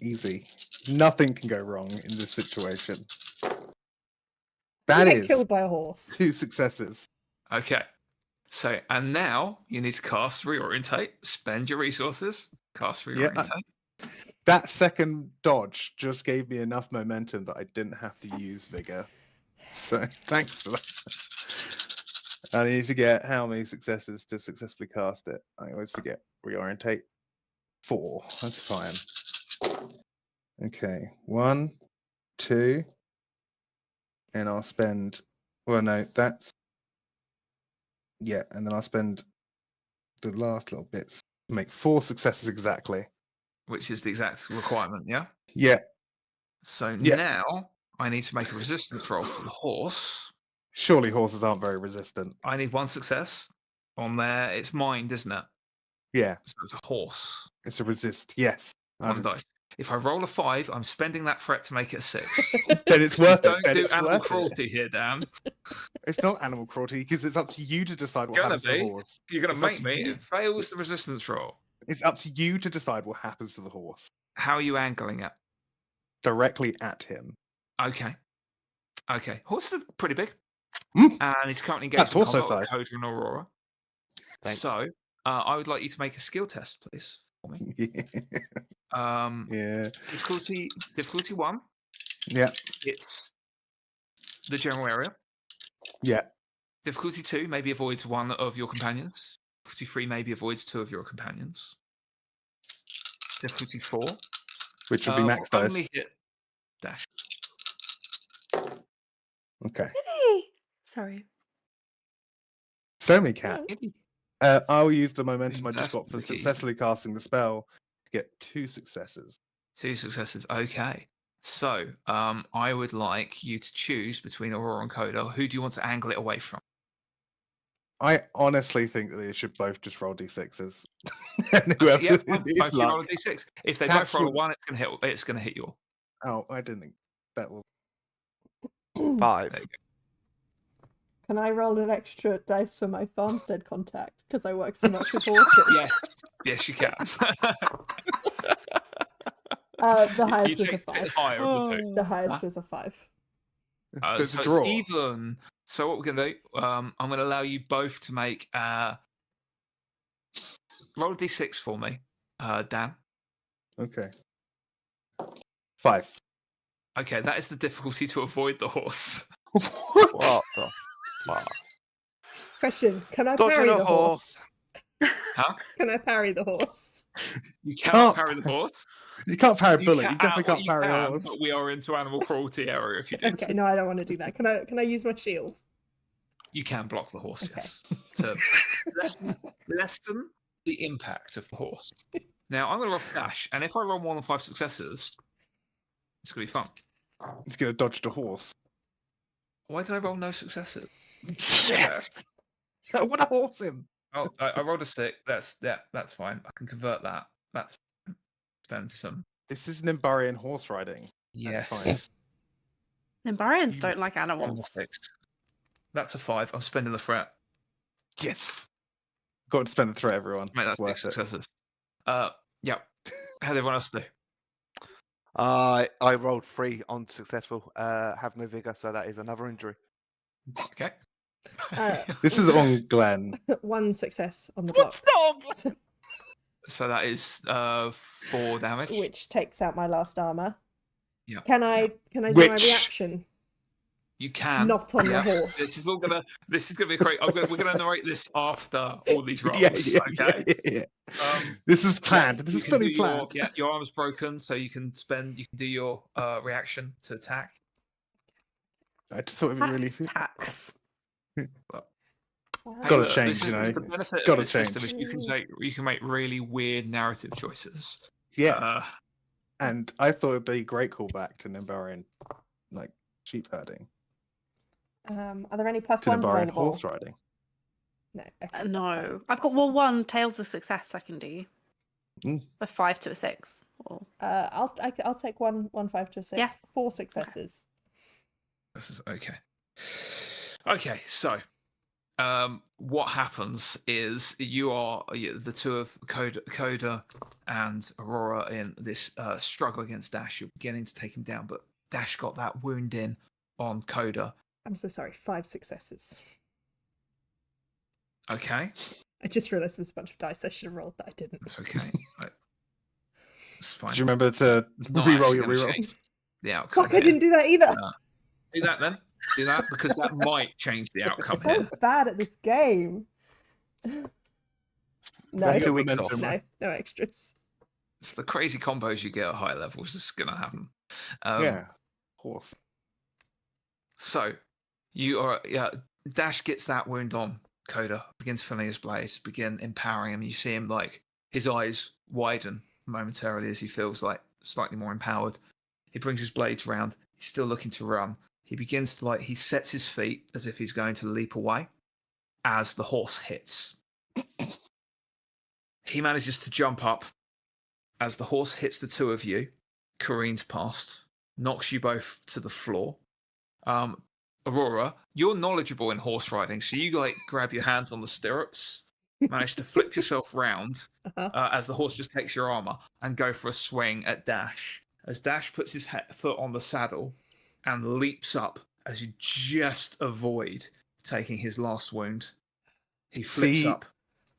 Easy. Nothing can go wrong in this situation. You That get is killed by a horse. 2 successes. Okay. So, and now you need to cast reorientate. Spend your resources. Cast Yeah, reorientate. That second dodge just gave me enough momentum that I didn't have to use vigor. So thanks for that. I need to get how many successes to successfully cast it. I always forget. Reorientate. 4. That's fine. Okay. 1, 2. And I'll spend. Well, no, that's. Yeah, and then I'll spend the last little bits to make 4 successes exactly. Which is the exact requirement, yeah? Yeah. So Yeah. now I need to make a resistance roll for the horse. Surely horses aren't very resistant. I need 1 success on there. It's mind, isn't it? Yeah, So it's a horse. it's a resist. Yes. 1 dice. If I roll a 5, I'm spending that threat to make it a 6. Then it's worth it. Don't Then do it's animal worth it. cruelty here, Dan. It's not animal cruelty because it's up to you to decide what Gonna happens to the be. horse. You're going It's to up make to me. you. It fails the resistance roll. It's up to you to decide what happens to the horse. How are you angling it? Directly at him. Okay. Okay, horses are pretty big, Mm. and he's currently That's engaged in also combat with size. Coda and Aurora. Thanks. So, I would like you to make a skill test, please, for me. Yeah. Difficulty 1. Yeah. It's the general area. Yeah. Difficulty 2 maybe avoids one of your companions. Difficulty 3 maybe avoids 2 of your companions. Difficulty 4 Which would be max will dice. only hit Dash. Okay. Yay! Sorry. Fermi Cat. Maybe. I'll use the momentum I just That's got for pretty easy. successfully casting the spell to get 2 successes. 2 successes. Okay. So, I would like you to choose between Aurora and Coda. Who do you want to angle it away from? I honestly think that they should both just roll d6s. And whoever Yeah, fine. is Both you roll a luck. d6. If they both roll a Absolutely. 1, it's gonna hit you. Oh, I didn't think that was. 5. There you go. Can I roll an extra dice for my farmstead contact because I work so much with horses? Yes, you can. The highest you was a take the 5. higher of the two. The highest was a 5. So it's So a draw. it's even. So what we're gonna do? I'm gonna allow you both to make roll a d6 for me, Dan. Okay. 5. Okay, that is the difficulty to avoid the horse. What the fuck? Question: can I Dodging parry a the horse? Huh? Can I parry the horse? You cannot Can't. parry the horse. You can't parry a You bullet. can- You definitely well, can't parry a horse. But we are into animal cruelty area. If you do, Okay, no, I don't want to do that. Can I use my shield? you can block the horse. Okay. Yes, to lessen the impact of the horse. Now I'm going to roll for Dash, and if I roll more than 5 successes, it's going to be fun. He's gonna dodge the horse. Why did I roll no successes? Shit! I want to horse him. Oh, I rolled a stick. That's fine. I can convert that. That's fine. Spend some. This is Nimbarian horse riding. Yes. fine. Nimbarians You- don't like One more animals. 6. That's a 5. I'm spending the threat. Yes. Got to spend the threat, everyone. Mate, that's 6 Worth it. successes. Yeah. How did everyone else do? I rolled 3 on successful. Have no vigor, so that is another injury. Okay. This is on Glenn. 1 success on the block, So that is 4 damage. which takes out my last armor. Yeah. Can I do my Which- reaction? You can. Not on the yeah. horse. This is gonna be great. We're gonna narrate this after all these rolls. Yeah. Okay. Yeah. This is planned. This You is can fully do your- planned. Yeah, your arm's broken, so you can do your reaction to attack. I just thought it'd be really. Tax. Wow. Gotta look, change, this is you know. The benefit Gotta of this system change. is you can make really weird narrative choices. Yeah. And I thought it'd be a great callback to Nimbarian, like sheep herding, Are there any plus to ones Nimbarian available? horse riding. No. Okay, that's No. fine. I've got 1 Tales of Success I can do. Mm. A 5 to a 6. Or... I'll take one 5 to a 6. Yeah. 4 successes. This is okay. Okay, so what happens is the two of Coda and Aurora in this struggle against Dash. You're beginning to take him down, but Dash got that wound in on Coda. I'm so sorry. 5 successes. Okay, I just realised it was a bunch of dice. I should have rolled that. I didn't. that's okay. It's fine. Did you remember to Not re-roll actually your gonna re-rolls? change the outcome. Fuck! I here. didn't do that either. Do that then. Do that because that might change the outcome so here. bad at this game. No, That's 2 weeks Momentum. off. no extras. It's the crazy combos you get at high levels. This is gonna happen. Yeah, horse. So Dash gets that wound on Coda, begins filling his blades, begin empowering him. You see him like his eyes widen momentarily as he feels like slightly more empowered. He brings his blades round. He's still looking to run. He begins to he sets his feet as if he's going to leap away as the horse hits. He manages to jump up as the horse hits the two of you, careens past, knocks you both to the floor. Aurora, you're knowledgeable in horse riding, so you grab your hands on the stirrups, manage to flip yourself round as the horse just takes your armor and go for a swing at Dash. As Dash puts his foot on the saddle and leaps up as you just avoid taking his last wound. He flips up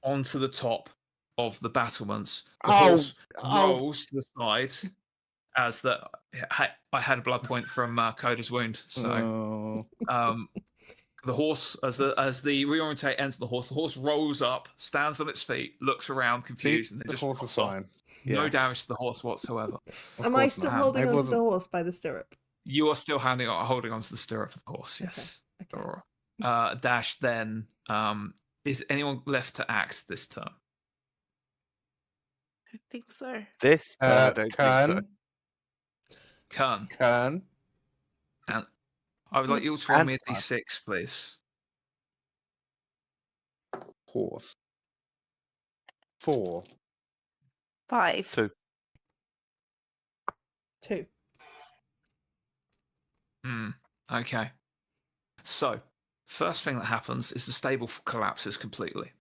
onto the top of the battlements. The horse rolls to the side as the. I had a blood point from Coda's wound, so the horse, as the reorientate ends the horse rolls up, stands on its feet, looks around, confused, and then the just horse is drops off. fine. No damage to the horse whatsoever. Am I still holding onto the horse by the stirrup? You are still holding onto the stirrup of the horse, yes. Okay. Dash, then, is anyone left to act this turn? I think so. This turn, I don't think so. Kern. And I would like you all to roll me a d6, please. Horse. 4. 5. 2. 2. Okay. So, first thing that happens is the stable collapses completely.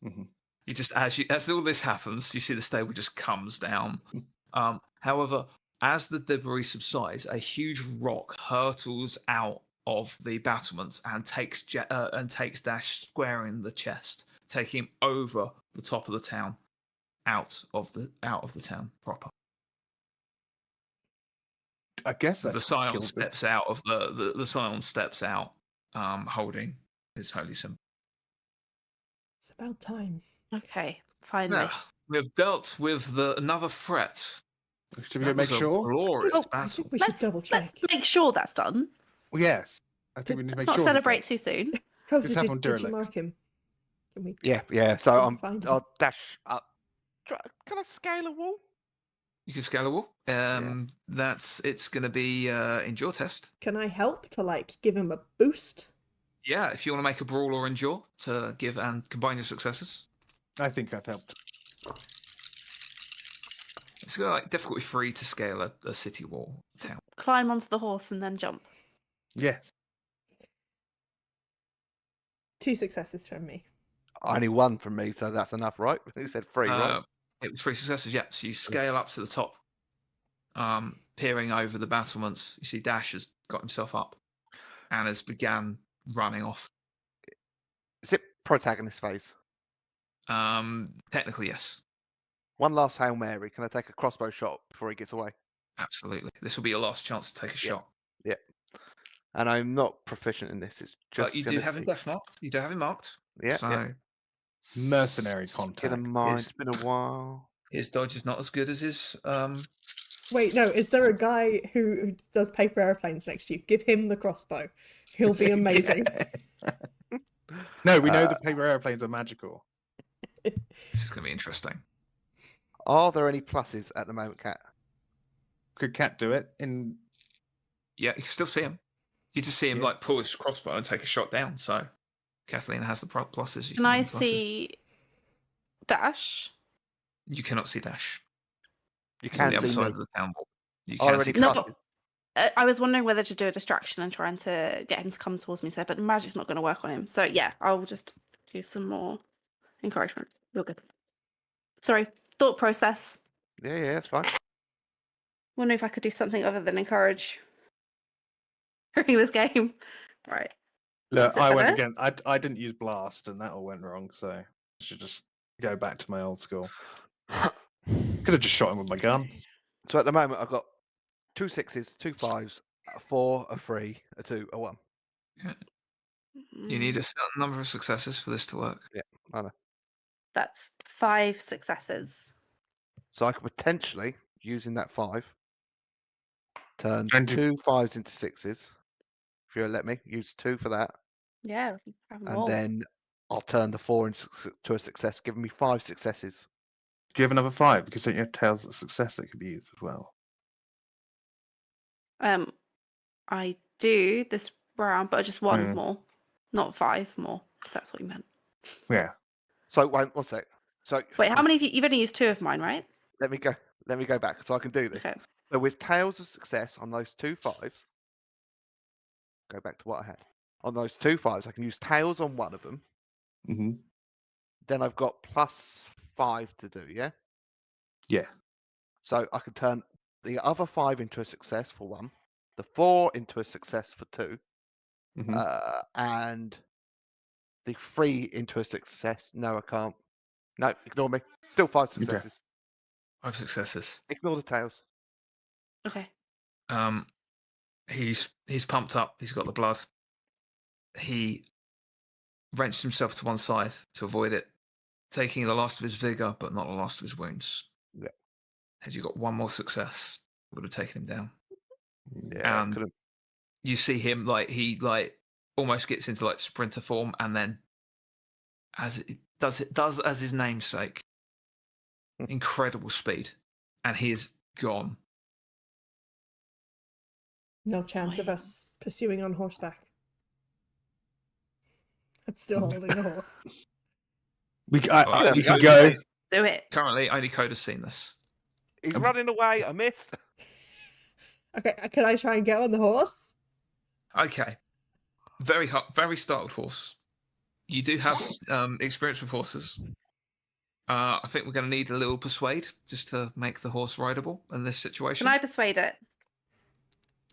Mm-hmm. You just as all this happens, you see the stable just comes down. However, as the debris subsides, a huge rock hurtles out of the battlements and takes Dash square in the chest, taking him over the top of the town, out of the town proper. I guess the Scion steps out of the Scion steps out, holding his holy symbol. It's about time. Okay, finally. Now, we have dealt with another threat. Should we go make sure? Glorious I battle. think we should double check. Let's make sure that's done. Well, yes. I think we need to Let's make sure. not celebrate too soon. Coda, Just have on did you derelict. mark him? Can we? Yeah. So find him? I'll dash up. Can I scale a wall? You can scale a wall. It's going to be endure test. Can I help to give him a boost? Yeah, if you want to make a brawl or endure to give and combine your successes. I think that helped. It's got difficulty 3 to scale a city wall town. Climb onto the horse and then jump. Yes. 2 successes from me. Only 1 from me, so that's enough, right? He said 3, right? It was 3 successes, yeah. So you scale up to the top, peering over the battlements. You see Dash has got himself up and has began running off. Is it protagonist phase? Technically, yes. One last Hail Mary. Can I take a crossbow shot before he gets away? Absolutely. This will be your last chance to take a shot. Yeah. And I'm not proficient in this. It's just. But you do have him death marked. You do have him marked. Yeah. So yeah. Mercenary contact. Get in mind. It's been a while. His dodge is not as good as his. Wait, no. Is there a guy who does paper airplanes next to you? Give him the crossbow. He'll be amazing. No, we know the paper airplanes are magical. This is going to be interesting. Are there any pluses at the moment, Cat? Could Cat do it? Yeah, you can still see him. You just see him pull his crossbow and take a shot down. So Kathleen has the pluses. Can I see Dash? You cannot see Dash. You He's on can the other see side me. of the town wall. You Are can there see any No, pluses? I was wondering whether to do a distraction and trying to get him to come towards me, but magic's not going to work on him. So yeah, I'll just do some more encouragement. You're good. Sorry, thought process. Yeah, it's fine. Wondering if I could do something other than encourage during this game. Right. Look, I went again. I didn't use blast, and that all went wrong. So I should just go back to my old school. Could have just shot him with my gun. So at the moment, I've got 2 6s, 2 5s, a 4, a 3, a 2, a 1. Yeah. You need a certain number of successes for this to work. Yeah, I know. That's 5 successes. So I could potentially, using that 5, turn And 2 5s into 6s. If you'll let me, use 2 for that. Yeah, have them And all. then I'll turn the 4 into a success, giving me 5 successes. Do you have another 5? Because don't you have Tales of Success that could be used as well? I do this round, but just 1 more, not 5 more. If that's what you meant. Yeah. So one sec. So Wait, how many? You've only used 2 of mine, right? Let me go back so I can do this. Okay. So with Tales of Success on those 2 5s, go back to what I had. On those 2 5s, I can use Tails on one of them. Mm-hmm. Then I've got +5 to do, yeah? Yeah. So I can turn the other 5 into a success for 1. the 4 into a success for 2, Mhm. and the 3 into a success. No, I can't. No, ignore me. Still 5 successes. 5 successes. Ignore the tails. Okay. He's pumped up. He's got the blood. He wrenched himself to one side to avoid it, taking the last of his vigor, but not the last of his wounds. Yeah. Had you got one more success, it would have taken him down. Yeah, And couldn't. you see him he almost gets into like sprinter form, and then as it does as his namesake, incredible speed, and he is gone. No chance of us pursuing on horseback. I'm still holding the horse. We Alright, we can currently- go. Do it. Currently, only Coda's seen this. He's running away. I missed. Okay, can I try and get on the horse? Okay, very startled horse. You do have experience with horses. I think we're going to need a little persuade just to make the horse rideable in this situation. Can I persuade it?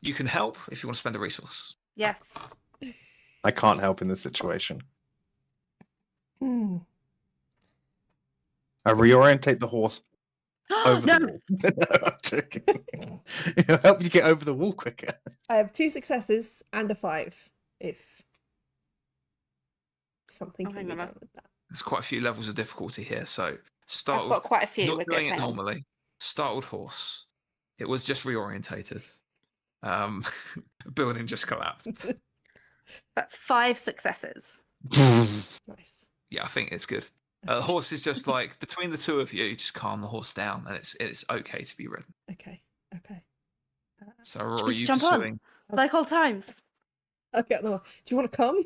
You can help if you want to spend a resource. Yes. I can't help in this situation. Hmm. I reorientate the horse over No. the wall. No, I'm joking. It'll help you get over the wall quicker. I have 2 successes and a 5. If something Oh, can hang be on, done with that. There's quite a few levels of difficulty here, so start I've with got quite a few. not We're good. doing it Hang on. normally. Startled horse. It was just reorientated. Building just collapsed. That's 5 successes. Nice. Yeah, I think it's good. The horse is just like between the two of you, just calm the horse down, and it's okay to be ridden. Okay. So, Aurora, we are you jump on? pursuing? Like old times. I'll get on the horse. Do you want to come?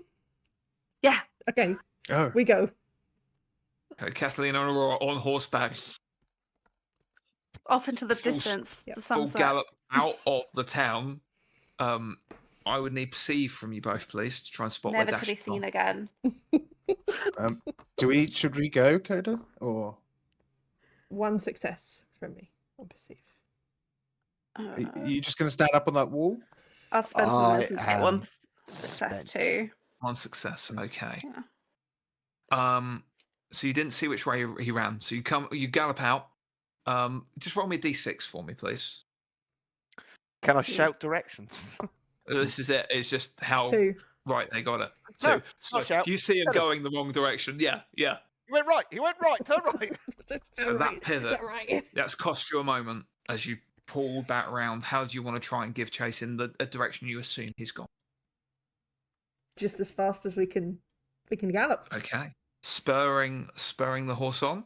Yeah. Okay, Oh, we go. Kathleen and Aurora on horseback, Off into the Full- distance. yeah, The full sunset. gallop out of the town. I would need perceive from you both, please, to try and spot Never where to be Dash from. seen again. should we go, Coda? Or 1 success from me on perceive. are you just going to stand up on that wall? I'll spend some I medicine to get 1 am success spent. too. One success. Okay. Yeah. So you didn't see which way he ran. So you gallop out. Just roll me a d6 for me, please. Can I shout directions? This is it. It's just how 2. right they got it. No, Two. So not shout. you see him Tell him. going the wrong direction. Yeah. He went right. Turn right. So that pivot, Right. that's cost you a moment as you pulled back round. How do you want to try and give chase in the direction you assume he's gone? Just as fast as we can gallop. Okay. Spurring the horse on.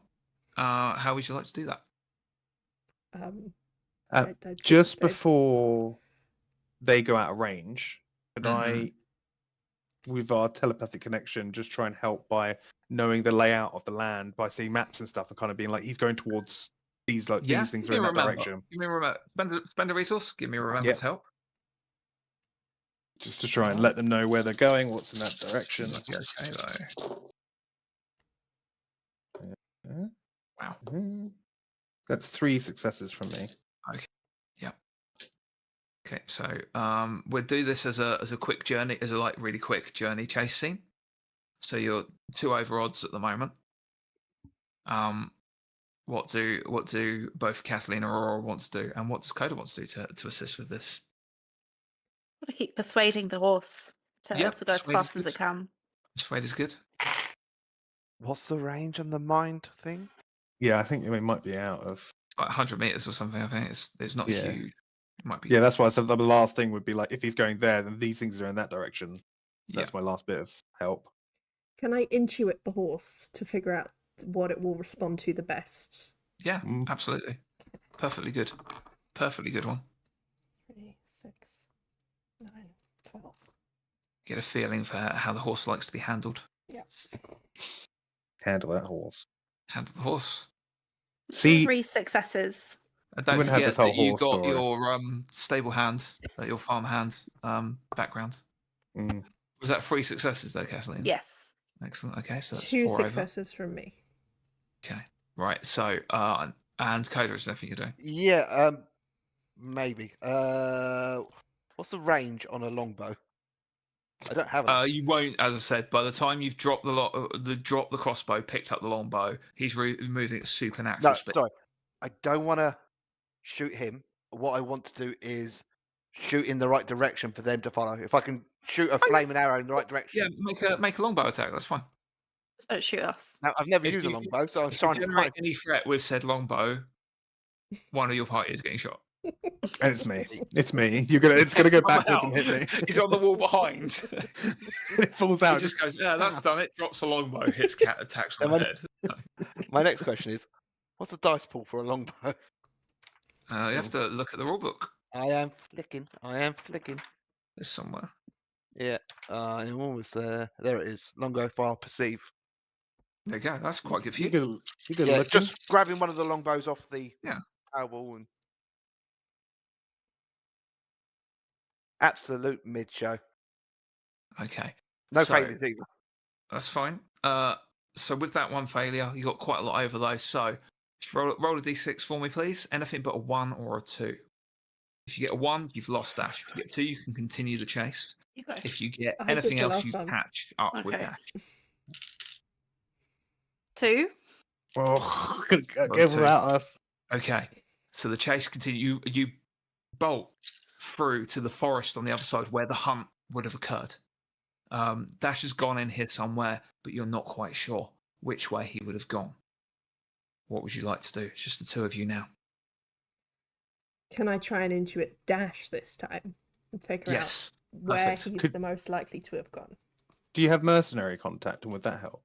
How would you like to do that? Just before they go out of range, could Mhm. I, with our telepathic connection, just try and help by knowing the layout of the land, by seeing maps and stuff, and kind of being like, he's going towards these these things are in that direction. Give me a remember. Spend a resource. Give me a remember Yep. to help. Just to try and let them know where they're going, what's in that direction. Okay though. Wow. That's 3 successes from me. Okay, so we'll do this as a quick journey, as a really quick journey chase scene. So you're 2 over odds at the moment. What do both Kathleen and Aurora want to do, and what does Coda want to do to assist with this? Gotta keep persuading the horse to go as persuade fast is as it good. can. Persuade is good. What's the range on the mind thing? Yeah, I think it might be out of. Like 100 meters or something. I think it's not Yeah. huge. It might be. Yeah, that's why I said the last thing would be like, if he's going there, then these things are in that direction. Yeah. That's my last bit of help. Can I intuit the horse to figure out what it will respond to the best? Yeah, absolutely. Perfectly good. Perfectly good one. 3, 6, 9, 12. Get a feeling for how the horse likes to be handled. Yeah. Handle that horse. Handle the horse. See, 3 successes. And You don't wouldn't have forget this whole that you horse got story. your stable hand, your farm hand background. mm, Was that 3 successes though, Kathleen? Yes. Excellent. Okay, so that's 2 4 over. successes from me. Okay, right. So and Coda is nothing you're doing. Yeah, maybe. What's What's the range on a longbow? I don't have it. You won't, as I said. By the time you've dropped the crossbow, picked up the longbow, he's moving at supernatural No, speed. sorry. I don't want to shoot him. What I want to do is shoot in the right direction for them to follow. If I can shoot a flaming arrow in the right direction. Yeah, make a longbow attack. That's fine. Just don't shoot us. Now, I've never If used a you- longbow, so I'm If you trying to generate find. any threat with said longbow, one of your party is getting shot. And it's me. It's me. It's gonna go backwards and hit me. He's on the wall behind. It falls He out. just goes, yeah, that's done it. Drops a longbow, hits cat, attacks on the head. My next question is, what's the dice pool for a longbow? You have to look at the rulebook. I am flicking. There's somewhere. Yeah, I'm almost there. There it is. Longbow file perceive. There you go. That's quite good for You you. good Yeah, looking. just grabbing one of the longbows off the Yeah. towel and absolute mid show. Okay. No So, failures either. that's fine. So with that one failure, you got quite a lot over those. So just roll a d6 for me, please. Anything but a 1 or a 2. If you get a 1, you've lost Dash. If you get 2, you can continue the chase. You go. If you get I hope it's anything the else, last you one. catch up with Okay. Dash. 2. Oh, Roll give two. that us. Okay. So the chase continues. You bolt through to the forest on the other side where the hunt would have occurred. Dash has gone in here somewhere, but you're not quite sure which way he would have gone. What would you like to do? It's just the two of you now. Can I try and intuit Dash this time and figure Yes. out where perfect. he's the most likely to have gone? Do you have mercenary contact, and would that help?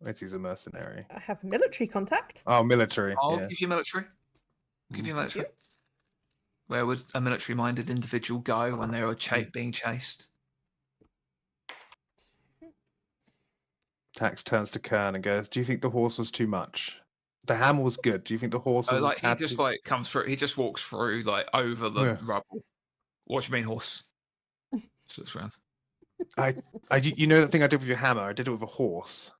If he's a mercenary. I have military contact. Oh, military. I'll Yeah. give you military. Give you Mm. military. Where would a military-minded individual go when they were Mm. being chased? Tax turns to Kern and goes, "Do you think the horse was too much? The hammer was good. Do you think the horse was a Like he tad just too-" like comes through. He just walks through like over the Yeah. rubble. What do you mean, horse? Just looks around. You know that thing I did with your hammer? I did it with a horse.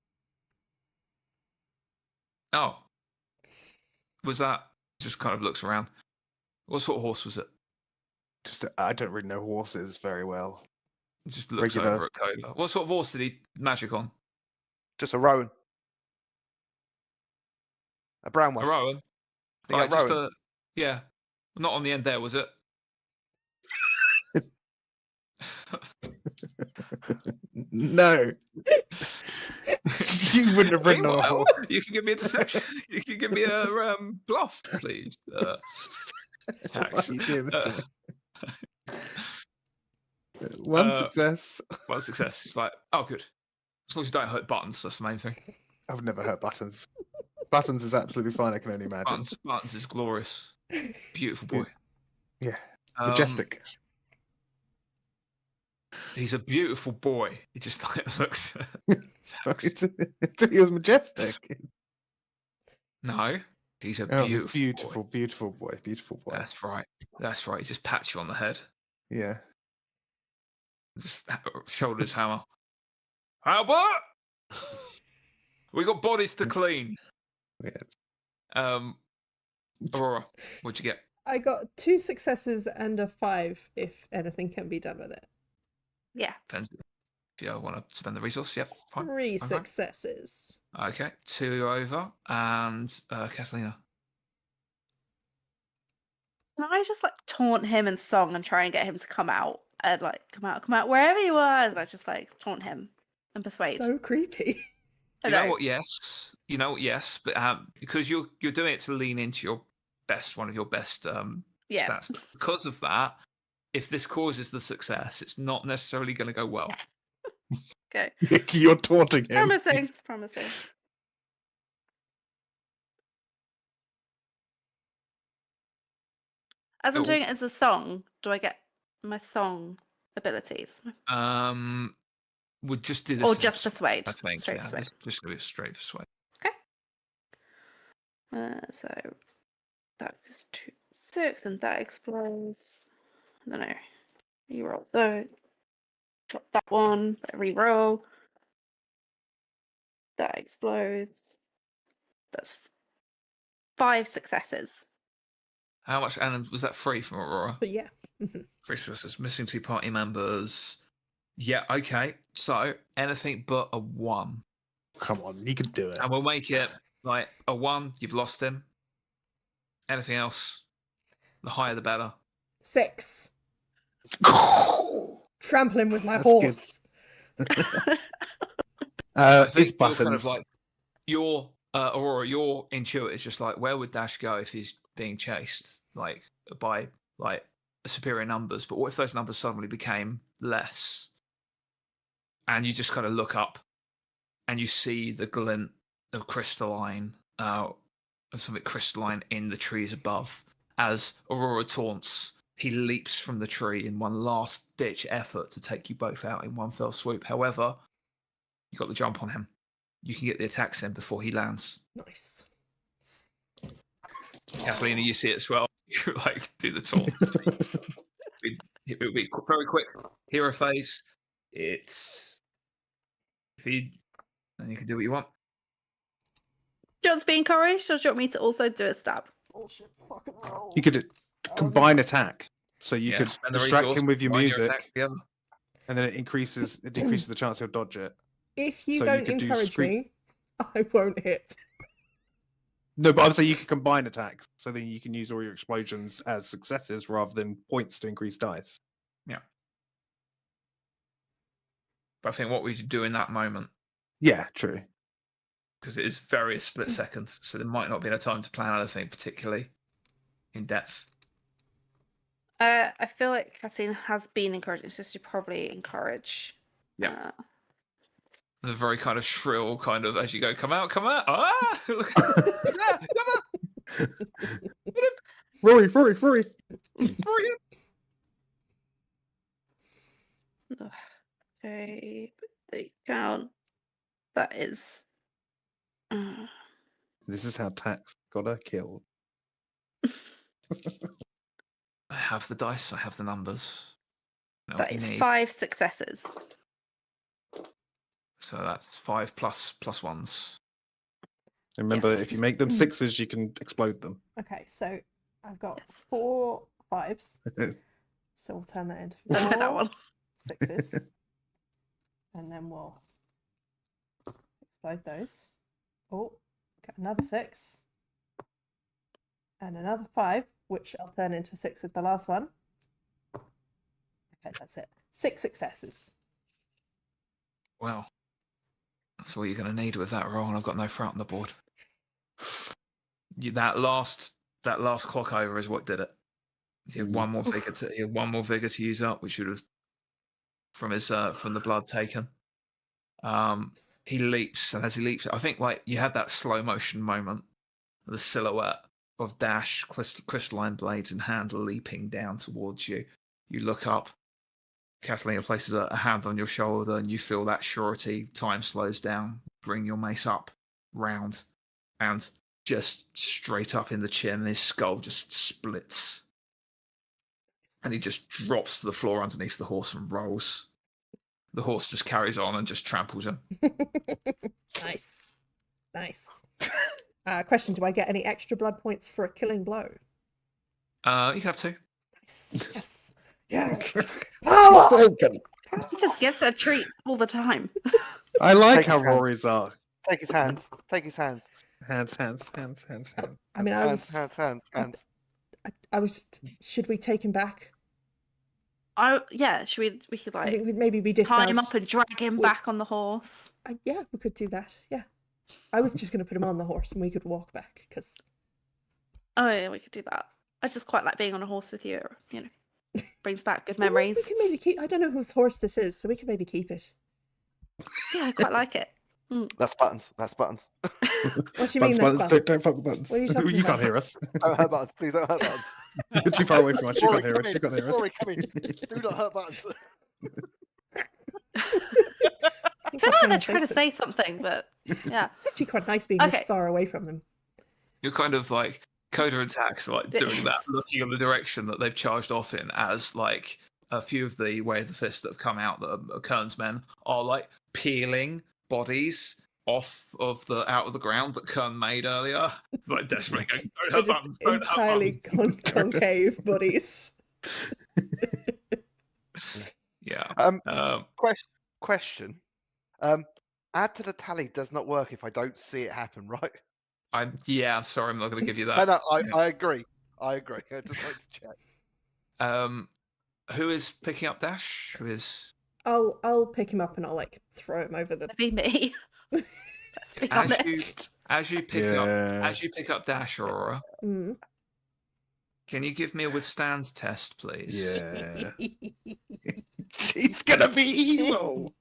Oh, was that? Just kind of looks around. What sort of horse was it? Just I don't really know horses very well. Just looks Regular. over at Coda. What sort of horse did he magic on? Just a roan. A brown A one. rowan. Yeah, Like just rowan. a yeah. Not on the end there, was it? No. You wouldn't have ridden on a Meanwhile, horse. you can give me a deception. You can give me a bluff, please. Why Tax. are you doing this to me? One success. One success. It's like, oh, good. As long as you don't hurt buttons, that's the main thing. I've never hurt buttons. Buttons is absolutely fine, I can only imagine. Buttons is glorious. Beautiful boy. Yeah. Majestic. He's a beautiful boy. He just like looks. He was majestic. No, he's a Oh, beautiful, boy. beautiful boy. Beautiful boy. That's right. That's right. He just pats you on the head. Yeah. Just shoulders hammer. Albert, we got bodies to clean. Yeah. Aurora, what'd you get? I got 2 successes and a 5 if anything can be done with it. Yeah. Depends if you want to spend the resource. Yep. Fine. 3 fine. successes. Okay, 2 over, and Catalina. Can I just like taunt him in song and try and get him to come out and like come out wherever you are and like just like taunt him and persuade? So creepy. I You know what? Yes. You know what? Yes, but because you're doing it to lean into your best, one of your best Yeah. stats. But because of that, if this causes the success, it's not necessarily going to go well. Okay. You're taunting him. Promising. It's promising. As I'm Oh. doing it as a song, do I get my song abilities? Would just do this. Or as a just persuade? I think. Straight Yeah, persuade. just going to be straight persuade. So that is 2, 6, and that explodes. I don't know. You roll those. Drop that one. Re-roll. That explodes. That's 5 successes. How much? And was that free from Aurora? But yeah. 3 successes, missing 2 party members. Yeah, okay. So anything but a 1. Come on, you can do it. And we'll make it like a 1, you've lost him. Anything else? The higher the better. 6. Trample him with my That's horse. I It's think you're buttons. kind of like your Aurora, your intuit is just like, where would Dash go if he's being chased like by like superior numbers? But what if those numbers suddenly became less? And you just kind of look up and you see the glint of crystalline, something crystalline in the trees above. As Aurora taunts, he leaps from the tree in one last ditch effort to take you both out in one fell swoop. However, you got the jump on him. You can get the attacks in before he lands. Nice. Catalina, you see it as well. You like do the taunt. It will be very quick. Hero phase. It's feed, and you can do what you want. Do you want to be encouraged, or do you want me to also do a stab? Bullshit fucking rolls. You could combine attack, so you could spend the distract resource, him with your combine music, attack together. and then it decreases the chance he'll dodge it. If you So you don't could do encourage screen- me, I won't hit. No, but I'm saying you can combine attacks, so then you can use all your explosions as successes rather than points to increase dice. Yeah. But I think what we do in that moment, Yeah, true. because it is very split second, so there might not be enough time to plan anything particularly in depth. I feel like Kathleen has been encouraging, so she probably encourage. Yeah. There's a very kind of shrill kind of, as you go, come out, ah! Look, Rory. Okay, the count. That is. This is how Tax got her killed. I have the dice, I have the numbers. Know That what you is need. 5 successes. So that's 5 plus ones. Remember, if Yes. you make them 6s, you can explode them. Okay, so I've got Yes. 4 5s. So we'll turn that into Don't hit that 4 one. 6s. And then we'll explode those. Oh, got another 6. And another 5, which I'll turn into a 6 with the last one. Okay, that's it. 6 successes. Well, that's all you're going to need with that roll, and I've got no threat on the board. That last clock over is what did it. He had one more vigor to use up, which would have from the blood taken. He leaps, and as he leaps, I think like you had that slow motion moment, the silhouette of Dash, crystalline blades in hand, leaping down towards you. You look up. Catalina places a hand on your shoulder, and you feel that surety. Time slows down. Bring your mace up, round, and just straight up in the chin, and his skull just splits. And he just drops to the floor underneath the horse and rolls. The horse just carries on and just tramples him. Nice. Question, do I get any extra blood points for a killing blow? You can have 2. Nice. Yes. He just gives her treats all the time. I like Take how his hand. Rory's are. Take his hands. Take his hands. Hands. I mean, I was. Hands. I was. Should we take him back? Should we could I like think we'd maybe be tie him dismounts. up and drag him back on the horse. Yeah, we could do that. Yeah. I was just going to put him on the horse and we could walk back because. Oh yeah, we could do that. I just quite like being on a horse with you. You know, brings back good memories. We can maybe keep. I don't know whose horse this is, so we can maybe keep it. Yeah, I quite like it. That's buttons. That's buttons. What do you mean? Buttons, That's don't fuck the buttons. What are you talking You can't about? hear us. Don't hurt buttons. Please don't hurt buttons. You're too far away from us. You Rory, can't hear us. You can't hear us. Rory, come in. Do not hurt buttons. I feel like they're trying to say something, but yeah. It's actually quite nice being this far away from them. You're kind of like Coda attacks, like It doing that, is. looking in the direction that they've charged off in, as like a few of the Way of the Fist that have come out, that are Kern's men, are like peeling bodies off of out of the ground that Kern made earlier. Like desperately going, don't They're hurt buttons, just don't hurt entirely buttons. concave bodies. Yeah. Question. Add to the tally does not work if I don't see it happen, right? I'm sorry, I'm not going to give you No, that. I agree. I just like to check. Who is picking up Dash? Who is? I'll pick him up and I'll like throw him over the. It'd be me. Let's be honest. As you pick up Dash, Aurora, Mm. can you give me a withstand test, please? Yeah. She's gonna be evil.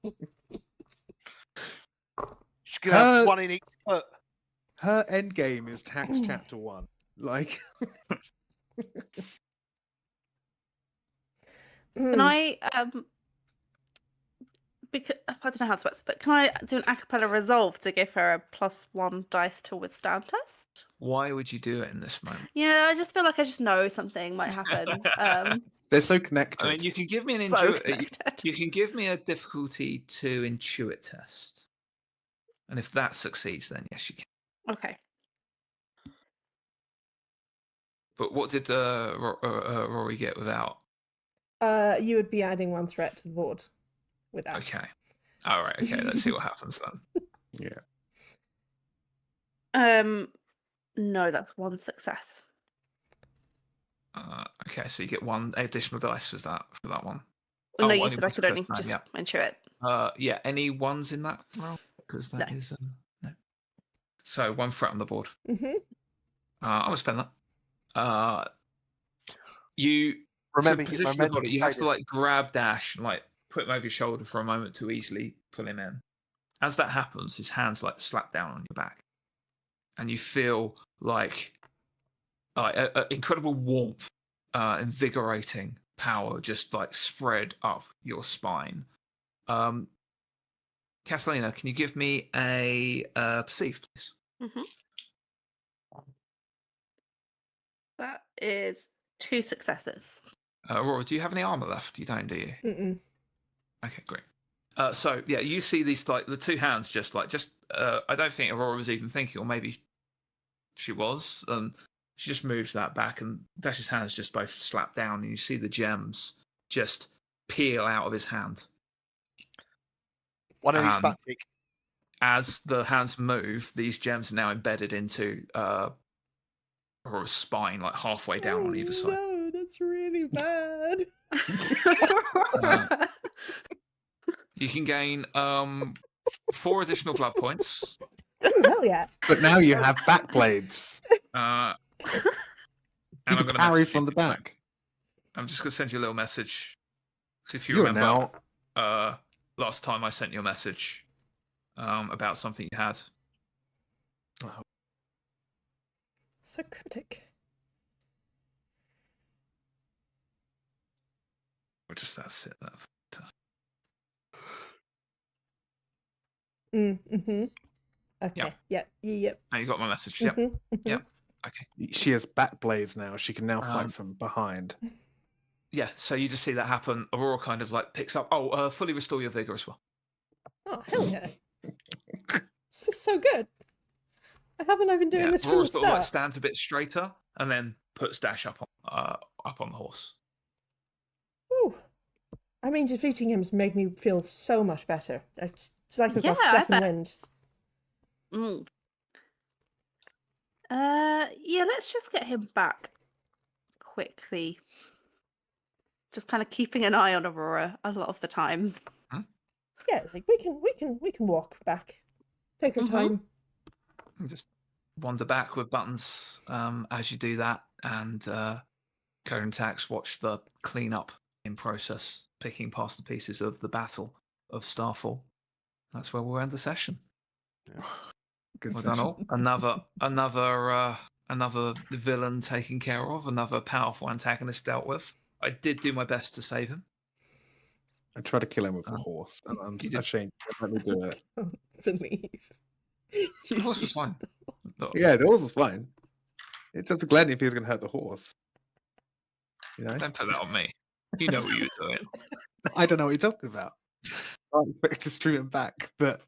She's gonna have one in each foot. Her end game is Tax Chapter 1. Like, Can I because I don't know how to work, but can I do an acapella resolve to give her a +1 dice to withstand test? Why would you do it in this moment? Yeah, I just feel like I just know something might happen. they're so connected. I mean, you can give me an So intuit. You can give me a difficulty 2 intuit test, and if that succeeds, then yes, you can. Okay. But what did Rory get without? You would be adding 1 threat to the board without. Okay. All right. Okay. Let's see what happens then. Yeah. No, that's 1 success. Okay, so you get 1 additional dice. Was that for that one? Well, no, you only said I one could only success, just ensure it. Yeah. Any 1s in that roll? Because that No. is no. So 1 threat on the board. Mm-hmm. I'm gonna spend that. You Remember, to position the body. You have to like grab Dash and like put him over your shoulder for a moment to easily pull him in. As that happens, his hands like slap down on your back, and you feel like incredible warmth, invigorating power just like spread up your spine. Catalina, can you give me a perceive, please? That is 2 successes. Aurora, do you have any armor left? You don't, do you? Mm-mm. Okay, great. So yeah, you see these like the 2 hands just I don't think Aurora was even thinking, or maybe she was, and she just moves that back, and Dash's hands just both slap down, and you see the gems just peel out of his hand. One in each butt cheek. As the hands move, these gems are now embedded into Aurora's spine, like halfway down on either side. No, that's really bad. You can gain 4 additional blood points. Oh, hell yeah. But now you have back blades. And You I'm can going to parry from the back. I'm just going to send you a little message. So if you You're remember, now... last time I sent you a message about something you had. Oh. So cryptic. Or just that's it. Mm-hmm. Okay. Yeah. Yep. Oh, you got my message. Yep. Mm-hmm. Yep. Okay. She has back blades now. She can now fight from behind. Yeah, so you just see that happen. Aurora kind of like picks up. Fully restore your vigor as well. Oh, hell yeah. This is so good. I've been doing this from the Aurora's start. sort of like stands a bit straighter and then puts Dash up on the horse. Ooh. I mean, defeating him has made me feel so much better. It's like I've got Yeah, I second bet. wind. Yeah, let's just get him back quickly. Just kind of keeping an eye on Aurora a lot of the time. Yeah, like we can walk back. Take our time. And just wander back with buttons as you do that, and Code and Tax watch the cleanup in process, picking past the pieces of the battle of Starfall. That's where we'll end the session. Good Well session. done all. Another villain taken care of. Another powerful antagonist dealt with. I did do my best to save him. I tried to kill him with a horse, and I'm ashamed. Let me do it. I don't believe. The horse was fine. Yeah, the horse was fine. It's just Glenn if he was going to hurt the horse. You know? Don't put that on me. You know what you were doing. I don't know what you're talking about. I expect to stream him back, but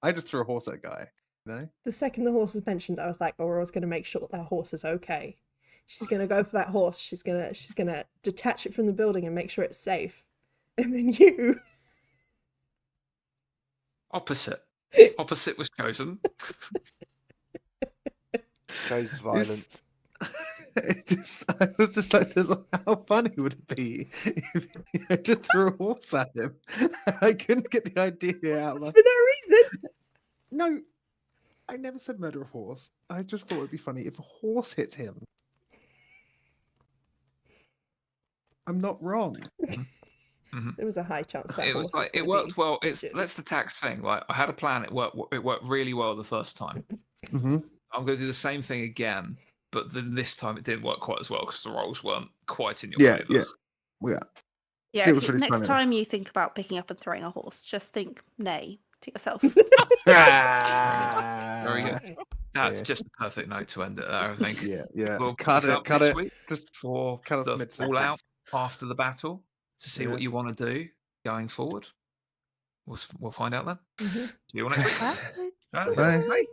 I just threw a horse at a guy. You know? The second the horse was mentioned, I was like, Aurora's going to make sure that horse is okay. She's going to go for that horse. She's gonna detach it from the building and make sure it's safe. And then you. Opposite. Opposite was chosen. Chose violence. I was just like, how funny would it be if I just threw a horse at him? I couldn't get the idea out of It's my... for no reason. No, I never said murder a horse. I just thought it'd be funny if a horse hit him. I'm not wrong. There was a high chance that It horse was like gonna it worked be well. It's injured. that's the tact thing. Like I had a plan. It worked. It worked really well the first time. Mm-hmm. I'm going to do the same thing again, but then this time it didn't work quite as well because the rolls weren't quite in your Yeah, favour. yeah. Yeah. Yeah, It was really next funny. time you think about picking up and throwing a horse, just think nay to yourself. Very good. That's Yeah. just a perfect note to end it there, I think. Yeah, yeah. We'll Cut pick it, up cut next it. week Just for cut us the mid-sentence. fallout after the battle to see what Yeah. you want to do going forward. We'll find out then. Mhm. See you all next week. Bye. Bye. Bye. Bye.